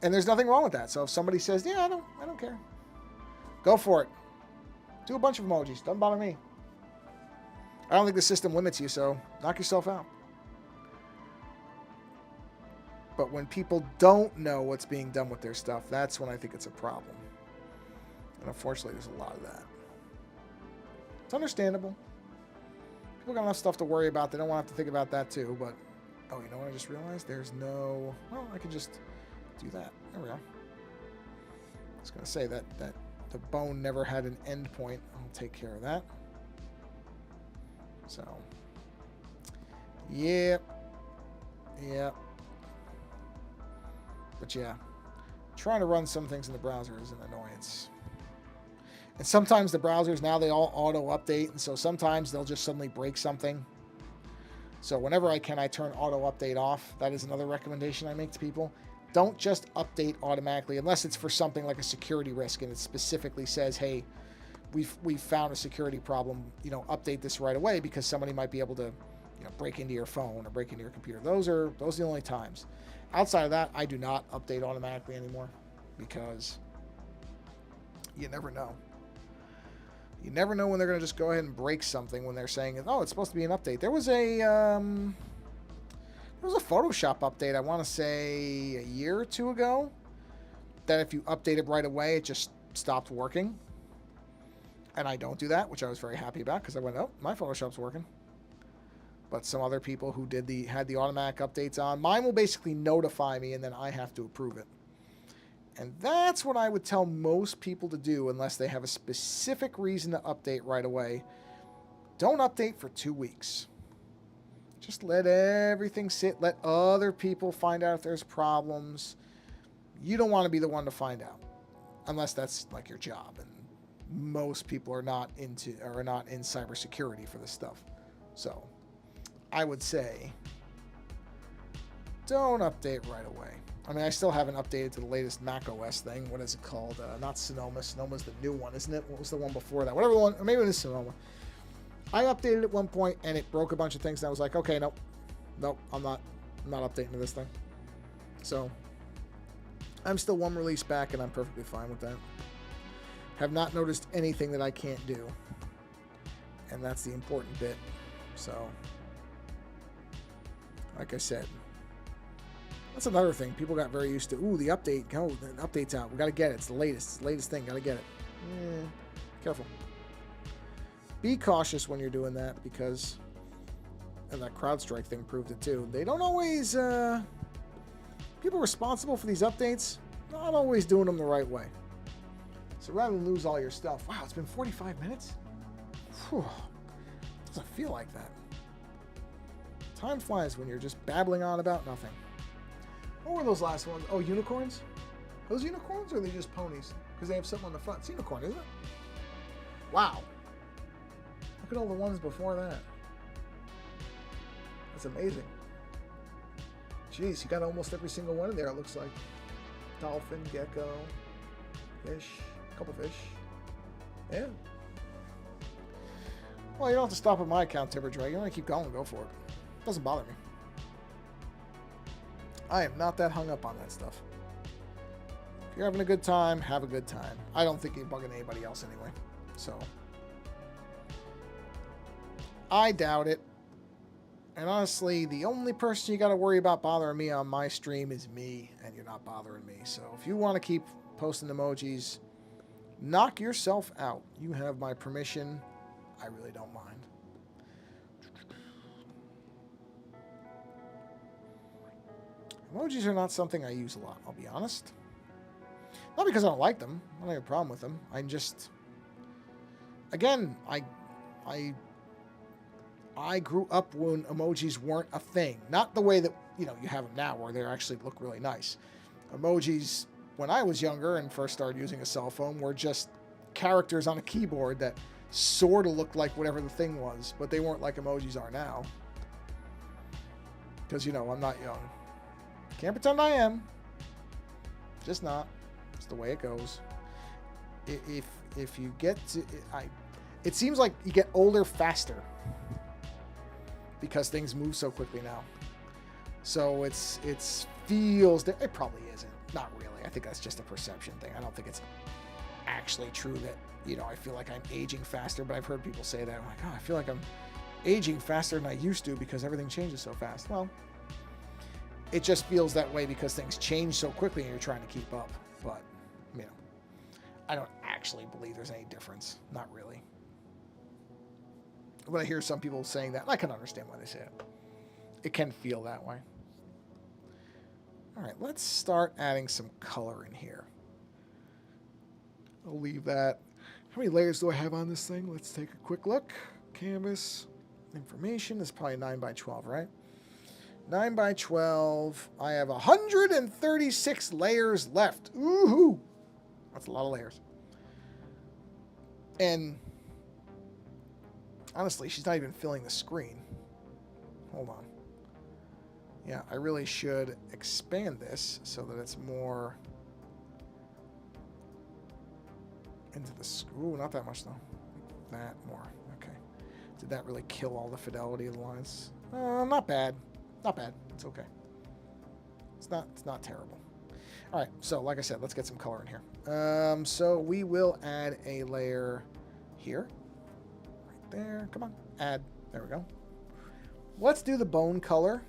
and there's nothing wrong with that. So if somebody says, yeah, I don't care, go for it. Do a bunch of emojis. Doesn't bother me. I don't think the system limits you, so knock yourself out. But when people don't know what's being done with their stuff, that's when I think it's a problem. And unfortunately, there's a lot of that. It's understandable. People got enough stuff to worry about. They don't want to have to think about that too. But, oh, you know what I just realized? There's no... Well, I could just do that. There we go. I was going to say that the bone never had an end point. I'll take care of that. So, yep. But yeah, trying to run some things in the browser is an annoyance. And sometimes the browsers now, they all auto-update, and so sometimes they'll just suddenly break something. So whenever I can, I turn auto-update off. That is another recommendation I make to people. Don't just update automatically unless it's for something like a security risk and it specifically says, hey, we've found a security problem, you know, update this right away because somebody might be able to, you know, break into your phone or break into your computer. Those are the only times. Outside of that, I do not update automatically anymore because you never know. You never know when they're going to just go ahead and break something when they're saying, oh, it's supposed to be an update. There was a Photoshop update, I want to say a year or two ago, that if you update it right away, it just stopped working. And I don't do that, which I was very happy about because I went, oh, my Photoshop's working. But some other people who had the automatic updates on, mine will basically notify me and then I have to approve it. And that's what I would tell most people to do unless they have a specific reason to update right away. Don't update for 2 weeks. Just let everything sit. Let other people find out if there's problems. You don't want to be the one to find out unless that's like your job. And most people are not in cybersecurity for this stuff. So I would say don't update right away. I mean, I still haven't updated to the latest Mac OS thing. What is it called? Not Sonoma. Sonoma's the new one, isn't it? What was the one before that? Whatever one. Or maybe it is Sonoma. I updated at one point, and it broke a bunch of things, and I was like, okay, nope. Nope, I'm not updating to this thing. So, I'm still one release back, and I'm perfectly fine with that. Have not noticed anything that I can't do. And that's the important bit. So, like I said, that's another thing. People got very used to, ooh, the update. Go, the update's out. We got to get it. It's the latest. It's the latest thing. Got to get it. Careful. Be cautious when you're doing that because, and that CrowdStrike thing proved it too. They don't always, people responsible for these updates, not always doing them the right way. So rather than lose all your stuff, wow, it's been 45 minutes? Whew. Doesn't feel like that. Time flies when you're just babbling on about nothing. What were those last ones? Oh, unicorns? Those unicorns, or are they just ponies? Because they have something on the front. It's unicorn, isn't it? Wow. Look at all the ones before that. That's amazing. Jeez, you got almost every single one in there, it looks like. Dolphin, gecko, fish, a couple fish. Yeah. Well, you don't have to stop at my account, Timber Dragon. You want to keep going, go for it. Doesn't bother me. I am not that hung up on that stuff. If you're having a good time, have a good time. I don't think you're bugging anybody else anyway. So, I doubt it. And honestly, the only person you got to worry about bothering me on my stream is me, and you're not bothering me. So, if you want to keep posting emojis, knock yourself out. You have my permission. I really don't mind. Emojis are not something I use a lot, I'll be honest. Not because I don't like them. I don't have a problem with them. I'm just... Again, I grew up when emojis weren't a thing. Not the way that, you know, you have them now where they actually look really nice. Emojis, when I was younger and first started using a cell phone, were just characters on a keyboard that sort of looked like whatever the thing was, but they weren't like emojis are now. Because, you know, I'm not young. Can't pretend I am. Just not. It's the way it goes. If you get to... it seems like you get older faster. Because things move so quickly now. So it feels... It probably isn't. Not really. I think that's just a perception thing. I don't think it's actually true that, you know, I feel like I'm aging faster, but I've heard people say that. I'm like, oh, I feel like I'm aging faster than I used to because everything changes so fast. Well, it just feels that way because things change so quickly and you're trying to keep up. But, you know, I don't actually believe there's any difference. Not really. When I hear some people saying that, I can understand why they say it. It can feel that way. All right, let's start adding some color in here. I'll leave that. How many layers do I have on this thing? Let's take a quick look. Canvas, information. This is probably 9 by 12, right? 9 by 12. I have 136 layers left. Ooh-hoo! That's a lot of layers. And honestly, she's not even filling the screen. Hold on. Yeah, I really should expand this so that it's more into the... Ooh, not that much, though. That more. Okay. Did that really kill all the fidelity of the lines? Not bad. Not bad. It's okay. It's not terrible. All right, so like I said, let's get some color in here. So we will add a layer here. Right there. Come on. Add. There we go. Let's do the bone color.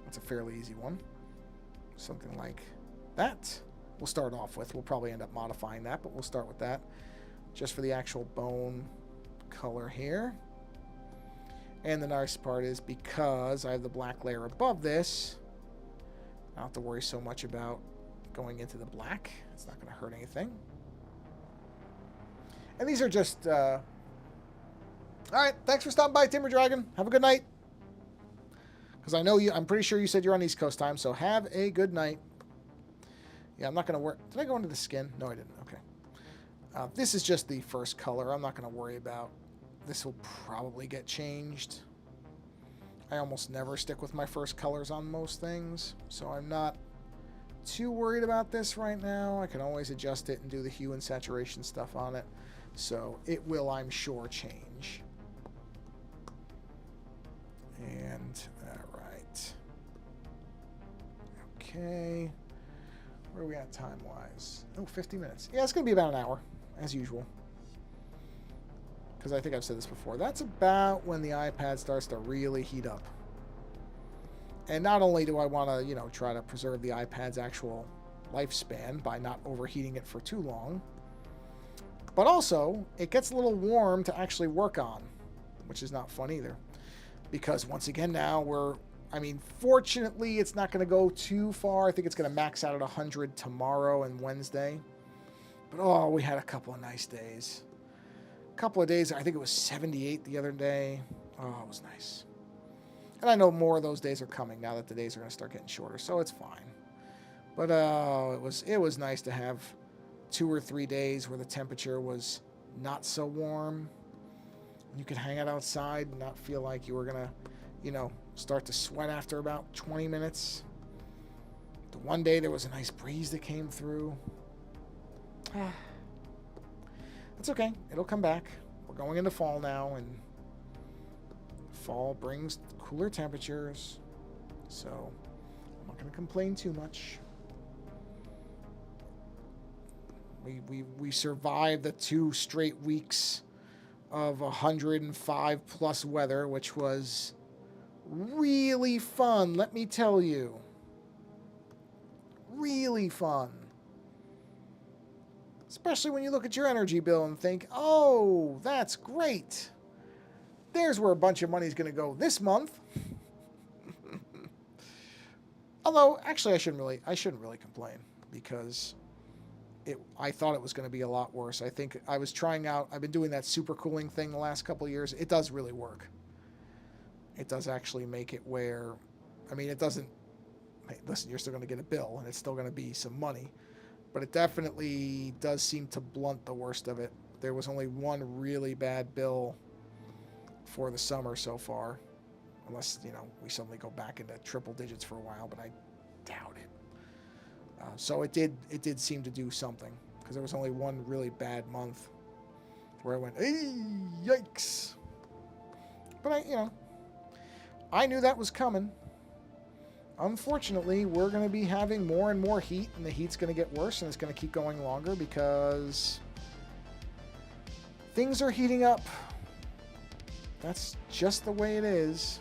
That's a fairly easy one. Something like that. We'll start off with. We'll probably end up modifying that, but we'll start with that. Just for the actual bone color here. And the nice part is because I have the black layer above this, I don't have to worry so much about going into the black. It's not going to hurt anything. And these are just... All right, thanks for stopping by, Timber Dragon. Have a good night. Because I know you... I'm pretty sure you said you're on East Coast time, so have a good night. Yeah, I'm not going to worry... Did I go into the skin? No, I didn't. Okay. This is just the first color. I'm not going to worry about... This will probably get changed. I almost never stick with my first colors on most things, so I'm not too worried about this right now. I can always adjust it and do the hue and saturation stuff on it. So it will, I'm sure, change. And, all right. Okay. Where are we at time-wise? Oh, 50 minutes. Yeah, it's going to be about an hour, as usual. Because I think I've said this before. That's about when the iPad starts to really heat up. And not only do I want to, you know, try to preserve the iPad's actual lifespan by not overheating it for too long, but also it gets a little warm to actually work on, which is not fun either. Because once again now fortunately it's not going to go too far. I think it's going to max out at 100 tomorrow and Wednesday. But oh, we had a couple of nice days. A couple of days, I think it was 78 the other day. Oh, it was nice. And I know more of those days are coming now that the days are going to start getting shorter, so it's fine. But it was nice to have 2 or 3 days where the temperature was not so warm. You could hang out outside and not feel like you were going to, you know, start to sweat after about 20 minutes. The one day there was a nice breeze that came through. It's okay. It'll come back. We're going into fall now, and fall brings cooler temperatures. So I'm not going to complain too much. We survived the 2 straight weeks of 105 plus weather, which was really fun, let me tell you. Really fun. Especially when you look at your energy bill and think, oh, that's great. There's where a bunch of money is going to go this month. Although, actually, I shouldn't really complain, because I thought it was going to be a lot worse. I think I've been doing that super cooling thing the last couple of years. It does really work. It does actually make it where, it doesn't, hey, listen, you're still going to get a bill, and it's still going to be some money. But it definitely does seem to blunt the worst of it. There was only one really bad bill for the summer so far. Unless, we suddenly go back into triple digits for a while, but I doubt it. So it did seem to do something, because there was only one really bad month where I went, hey, yikes. But I knew that was coming. Unfortunately, we're going to be having more and more heat, and the heat's going to get worse, and it's going to keep going longer because things are heating up. That's just the way it is.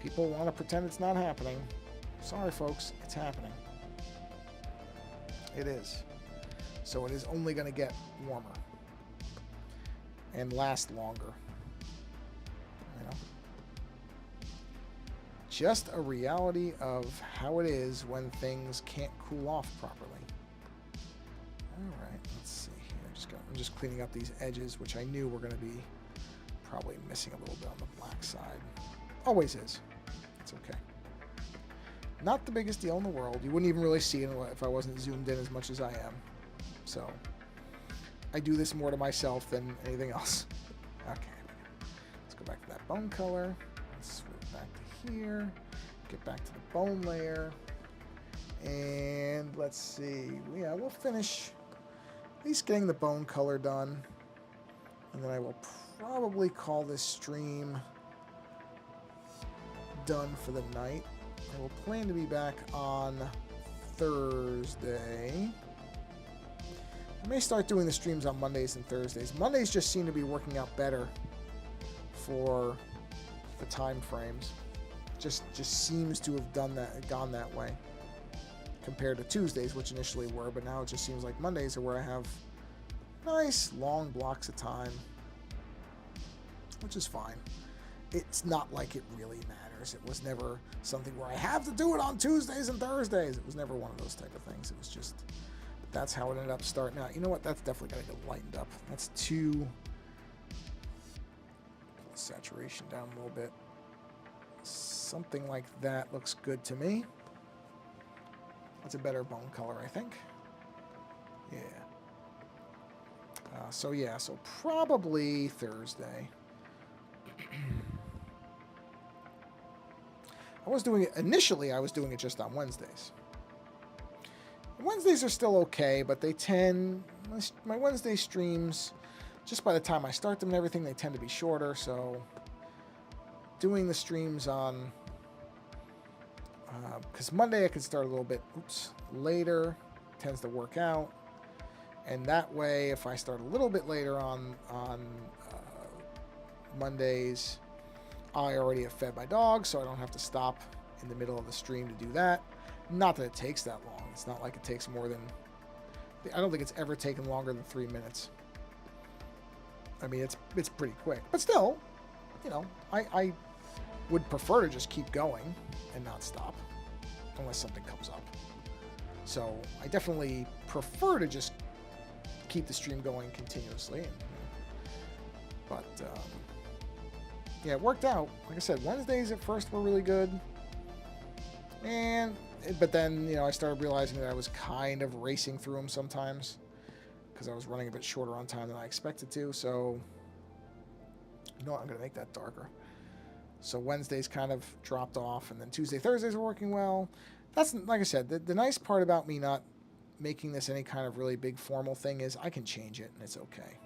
People want to pretend it's not happening. Sorry, folks, it's happening. It is. So it is only going to get warmer and last longer. Just a reality of how it is when things can't cool off properly. All right, let's see here. I'm just cleaning up these edges, which I knew were going to be probably missing a little bit on the black side. Always is. It's okay. Not the biggest deal in the world. You wouldn't even really see it if I wasn't zoomed in as much as I am. So I do this more to myself than anything else. Okay, let's go back to that bone color. Let's switch back to here, get back to the bone layer, and let's see. Yeah, we'll finish at least getting the bone color done, and then I will probably call this stream done for the night. I will plan to be back on Thursday. I may start doing the streams on Mondays and Thursdays. Mondays just seem to be working out better for the time frames. Just seems to have gone that way compared to Tuesdays, which initially were, but now it just seems like Mondays are where I have nice long blocks of time, which is fine. It's not like it really matters. It was never something where I have to do it on Tuesdays and Thursdays. It was never one of those type of things. It was just, that's how it ended up starting out. You know what? That's definitely got to get lightened up. That's too, saturation down a little bit. Something like that looks good to me. That's a better bone color, I think. Yeah. So probably Thursday. Initially I was doing it just on Wednesdays. Wednesdays are still okay, but they tend, my Wednesday streams, just by the time I start them and everything, they tend to be shorter. So doing the streams on, because Monday I can start a little bit, later, tends to work out. And that way, if I start a little bit later on Mondays, I already have fed my dog, so I don't have to stop in the middle of the stream to do that. Not that it takes that long. It's not like it takes more than... I don't think it's ever taken longer than 3 minutes. I mean, it's pretty quick. But still, you know, I would prefer to just keep going and not stop unless something comes up. So I definitely prefer to just keep the stream going continuously. But yeah, it worked out. Like I said, Wednesdays at first were really good. But then, you know, I started realizing that I was kind of racing through them sometimes because I was running a bit shorter on time than I expected to. So, you know what, I'm going to make that darker. So Wednesdays kind of dropped off, and then Tuesday, Thursdays were working well. That's, like I said, the nice part about me not making this any kind of really big formal thing is I can change it, and it's okay.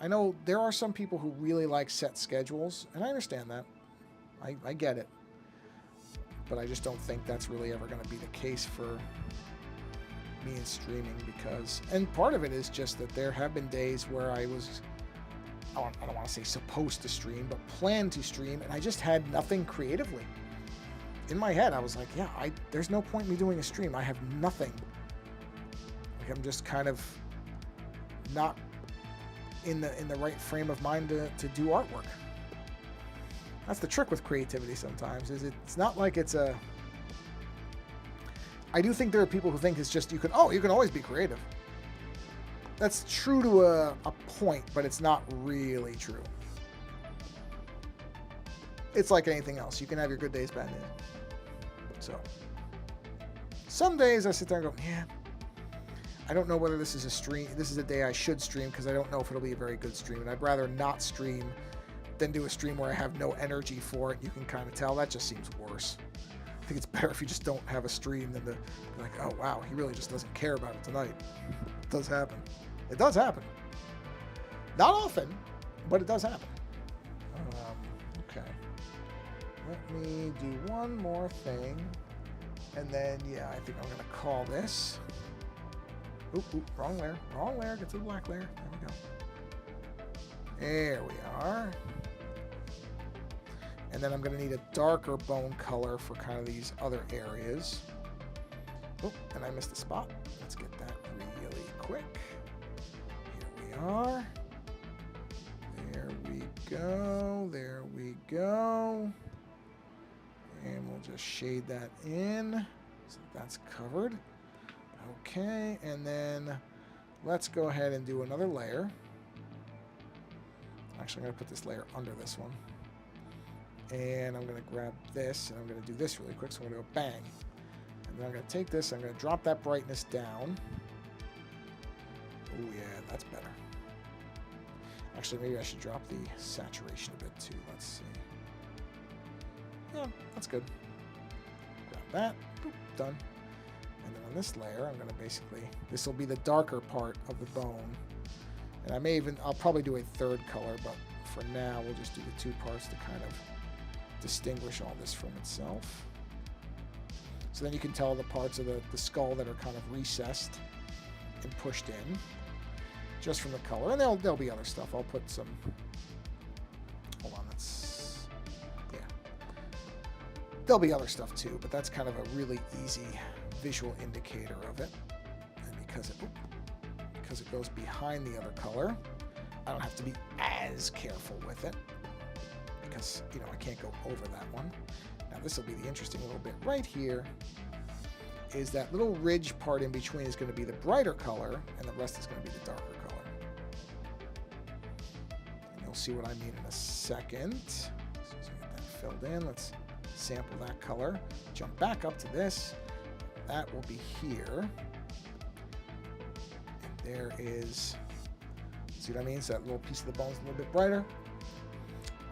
I know there are some people who really like set schedules, and I understand that. I get it. But I just don't think that's really ever going to be the case for me in streaming because... And part of it is just that there have been days where I was... I don't want to say supposed to stream, but planned to stream, and I just had nothing creatively. In my head, I was like, yeah, there's no point in me doing a stream. I have nothing. Like, I'm just kind of not in the right frame of mind to do artwork. That's the trick with creativity sometimes, is it's not like it's a... I do think there are people who think it's just, you can always be creative. That's true to a point, but it's not really true. It's like anything else. You can have your good days, bad days. So, some days I sit there and go, yeah, I don't know whether this is a stream. This is a day I should stream because I don't know if it'll be a very good stream. And I'd rather not stream than do a stream where I have no energy for it. You can kind of tell. That just seems worse. I think it's better if you just don't have a stream than to be like, oh, wow, he really just doesn't care about it tonight. It does happen. It does happen. Not often, but it does happen. Okay. Let me do one more thing. And then, yeah, I think I'm going to call this. Oop, wrong layer. Wrong layer. Get to the black layer. There we go. There we are. And then I'm going to need a darker bone color for kind of these other areas. Oh, and I missed a spot. Let's get that really quick. Here we are. There we go. There we go. And we'll just shade that in. So that's covered. Okay, and then let's go ahead and do another layer. Actually, I'm going to put this layer under this one. And I'm going to grab this, and I'm going to do this really quick. So I'm going to go bang. And then I'm going to take this, I'm going to drop that brightness down. Oh, yeah, that's better. Actually, maybe I should drop the saturation a bit, too. Let's see. Yeah, that's good. Grab that. Boop, done. And then on this layer, I'm going to basically... This will be the darker part of the bone. And I'll probably do a third color, but for now, we'll just do the two parts to kind of distinguish all this from itself. So then you can tell the parts of the skull that are kind of recessed and pushed in just from the color. And there'll be other stuff. I'll put some... Hold on, yeah. There'll be other stuff too, but that's kind of a really easy visual indicator of it. And because it goes behind the other color, I don't have to be as careful with it because, you know, I can't go over that one. Now this will be the interesting little bit right here, is that little ridge part in between is going to be the brighter color and the rest is going to be the darker color. And you'll see what I mean in a second. So get that filled in. Let's sample that color. Jump back up to this. That will be here. And there is... See what I mean? So that little piece of the bone is a little bit brighter.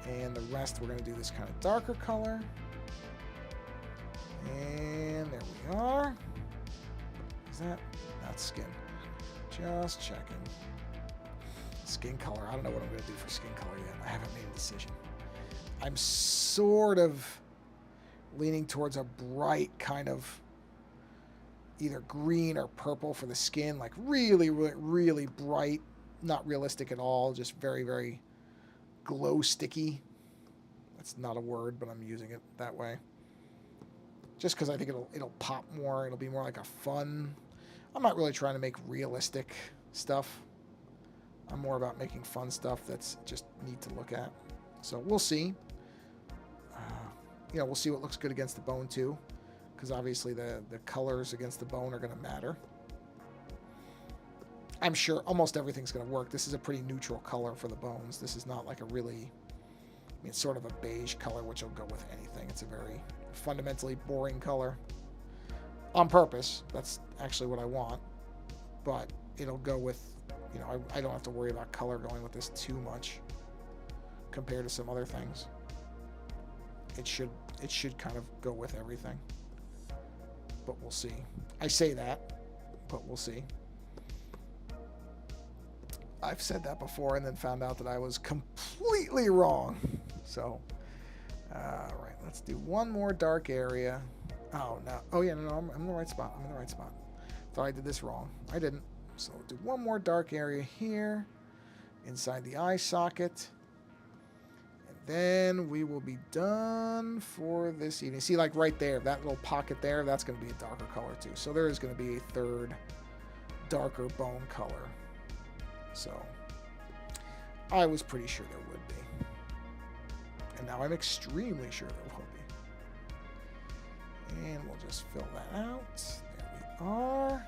And the rest, we're going to do this kind of darker color. And there we are. Is that? That's skin. Just checking. Skin color. I don't know what I'm going to do for skin color yet. I haven't made a decision. I'm sort of leaning towards a bright kind of either green or purple for the skin. Like really, really, really bright. Not realistic at all. Just very, very glow sticky. That's not a word, but I'm using it that way. Just because I think it'll pop more. It'll be more like a fun. I'm not really trying to make realistic stuff. I'm more about making fun stuff that's just neat to look at. So we'll see. We'll see what looks good against the bone too, because obviously the colors against the bone are going to matter. I'm sure almost everything's going to work. This is a pretty neutral color for the bones. This is not like a really, it's sort of a beige color, which will go with anything. It's a very fundamentally boring color on purpose. That's actually what I want, but it'll go with, I don't have to worry about color going with this too much compared to some other things. It should kind of go with everything, but we'll see. I say that, but we'll see. I've said that before and then found out that I was completely wrong. So, right, let's do one more dark area. Oh, no. Oh, yeah, no, I'm in the right spot. I'm in the right spot. Thought I did this wrong. I didn't. So, we'll do one more dark area here inside the eye socket. And then we will be done for this evening. See, like right there, that little pocket there, that's going to be a darker color too. So, there is going to be a third darker bone color. So, I was pretty sure there would be. And now I'm extremely sure there will be. And we'll just fill that out. There we are.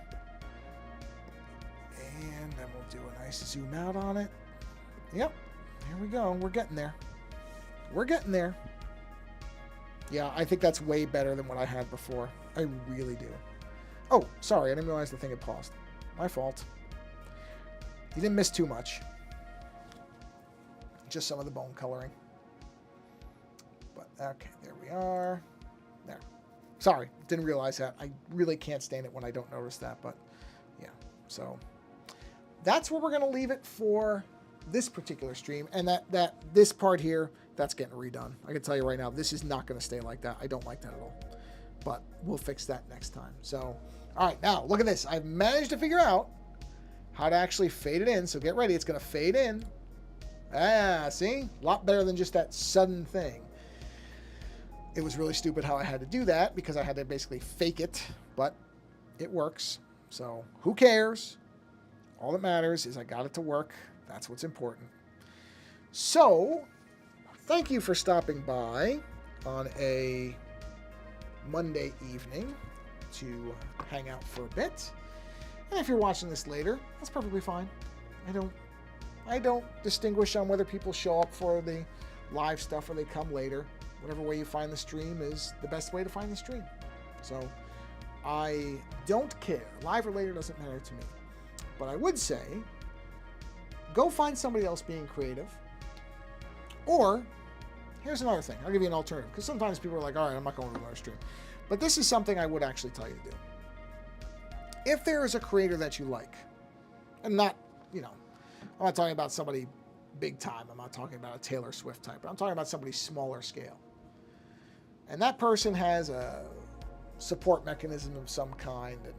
And then we'll do a nice zoom out on it. Yep. Here we go. We're getting there. We're getting there. Yeah, I think that's way better than what I had before. I really do. Oh, sorry. I didn't realize the thing had paused. My fault. You didn't miss too much. Just some of the bone coloring. But, okay, there we are. There. Sorry, didn't realize that. I really can't stand it when I don't notice that, but yeah. So, that's where we're going to leave it for this particular stream. And this part here, that's getting redone. I can tell you right now, this is not going to stay like that. I don't like that at all. But we'll fix that next time. So, all right, now, look at this. I've managed to figure out how to actually fade it in. So get ready. It's going to fade in. Ah, see? A lot better than just that sudden thing. It was really stupid how I had to do that because I had to basically fake it, but it works. So who cares? All that matters is I got it to work. That's what's important. So thank you for stopping by on a Monday evening to hang out for a bit. And if you're watching this later, that's perfectly fine. I don't distinguish on whether people show up for the live stuff or they come later. Whatever way you find the stream is the best way to find the stream. So I don't care. Live or later doesn't matter to me. But I would say, go find somebody else being creative. Or, here's another thing. I'll give you an alternative. Because sometimes people are like, all right, I'm not going to another stream. But this is something I would actually tell you to do. If there is a creator that you like, and not, I'm not talking about somebody big time. I'm not talking about a Taylor Swift type. But I'm talking about somebody smaller scale. And that person has a support mechanism of some kind. And,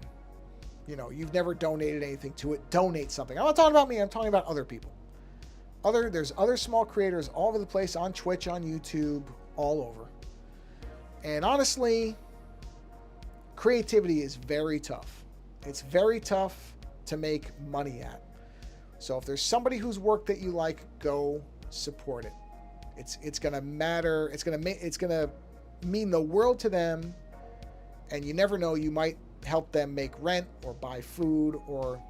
you've never donated anything to it. Donate something. I'm not talking about me. I'm talking about other people. There's other small creators all over the place on Twitch, on YouTube, all over. And honestly, creativity is very tough. It's very tough to make money at. So if there's somebody whose work that you like, go support it. It's gonna matter. It's gonna mean the world to them. And you never know, you might help them make rent or buy food or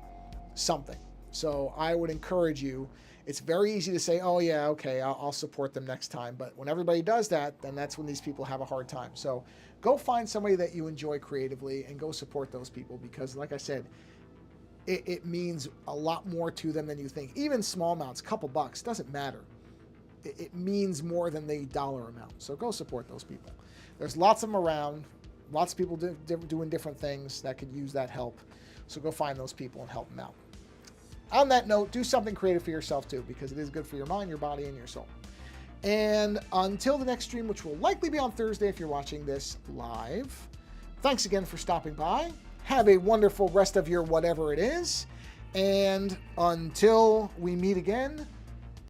something. So I would encourage you. It's very easy to say, oh yeah, okay, I'll support them next time. But when everybody does that, then that's when these people have a hard time. So go find somebody that you enjoy creatively and go support those people because, like I said, it means a lot more to them than you think. Even small amounts, couple bucks, doesn't matter. It means more than the dollar amount. So go support those people. There's lots of them around. Lots of people doing different things that could use that help. So go find those people and help them out. On that note, do something creative for yourself too, because it is good for your mind, your body, and your soul. And until the next stream, which will likely be on Thursday if you're watching this live, thanks again for stopping by. Have a wonderful rest of your whatever it is. And until we meet again,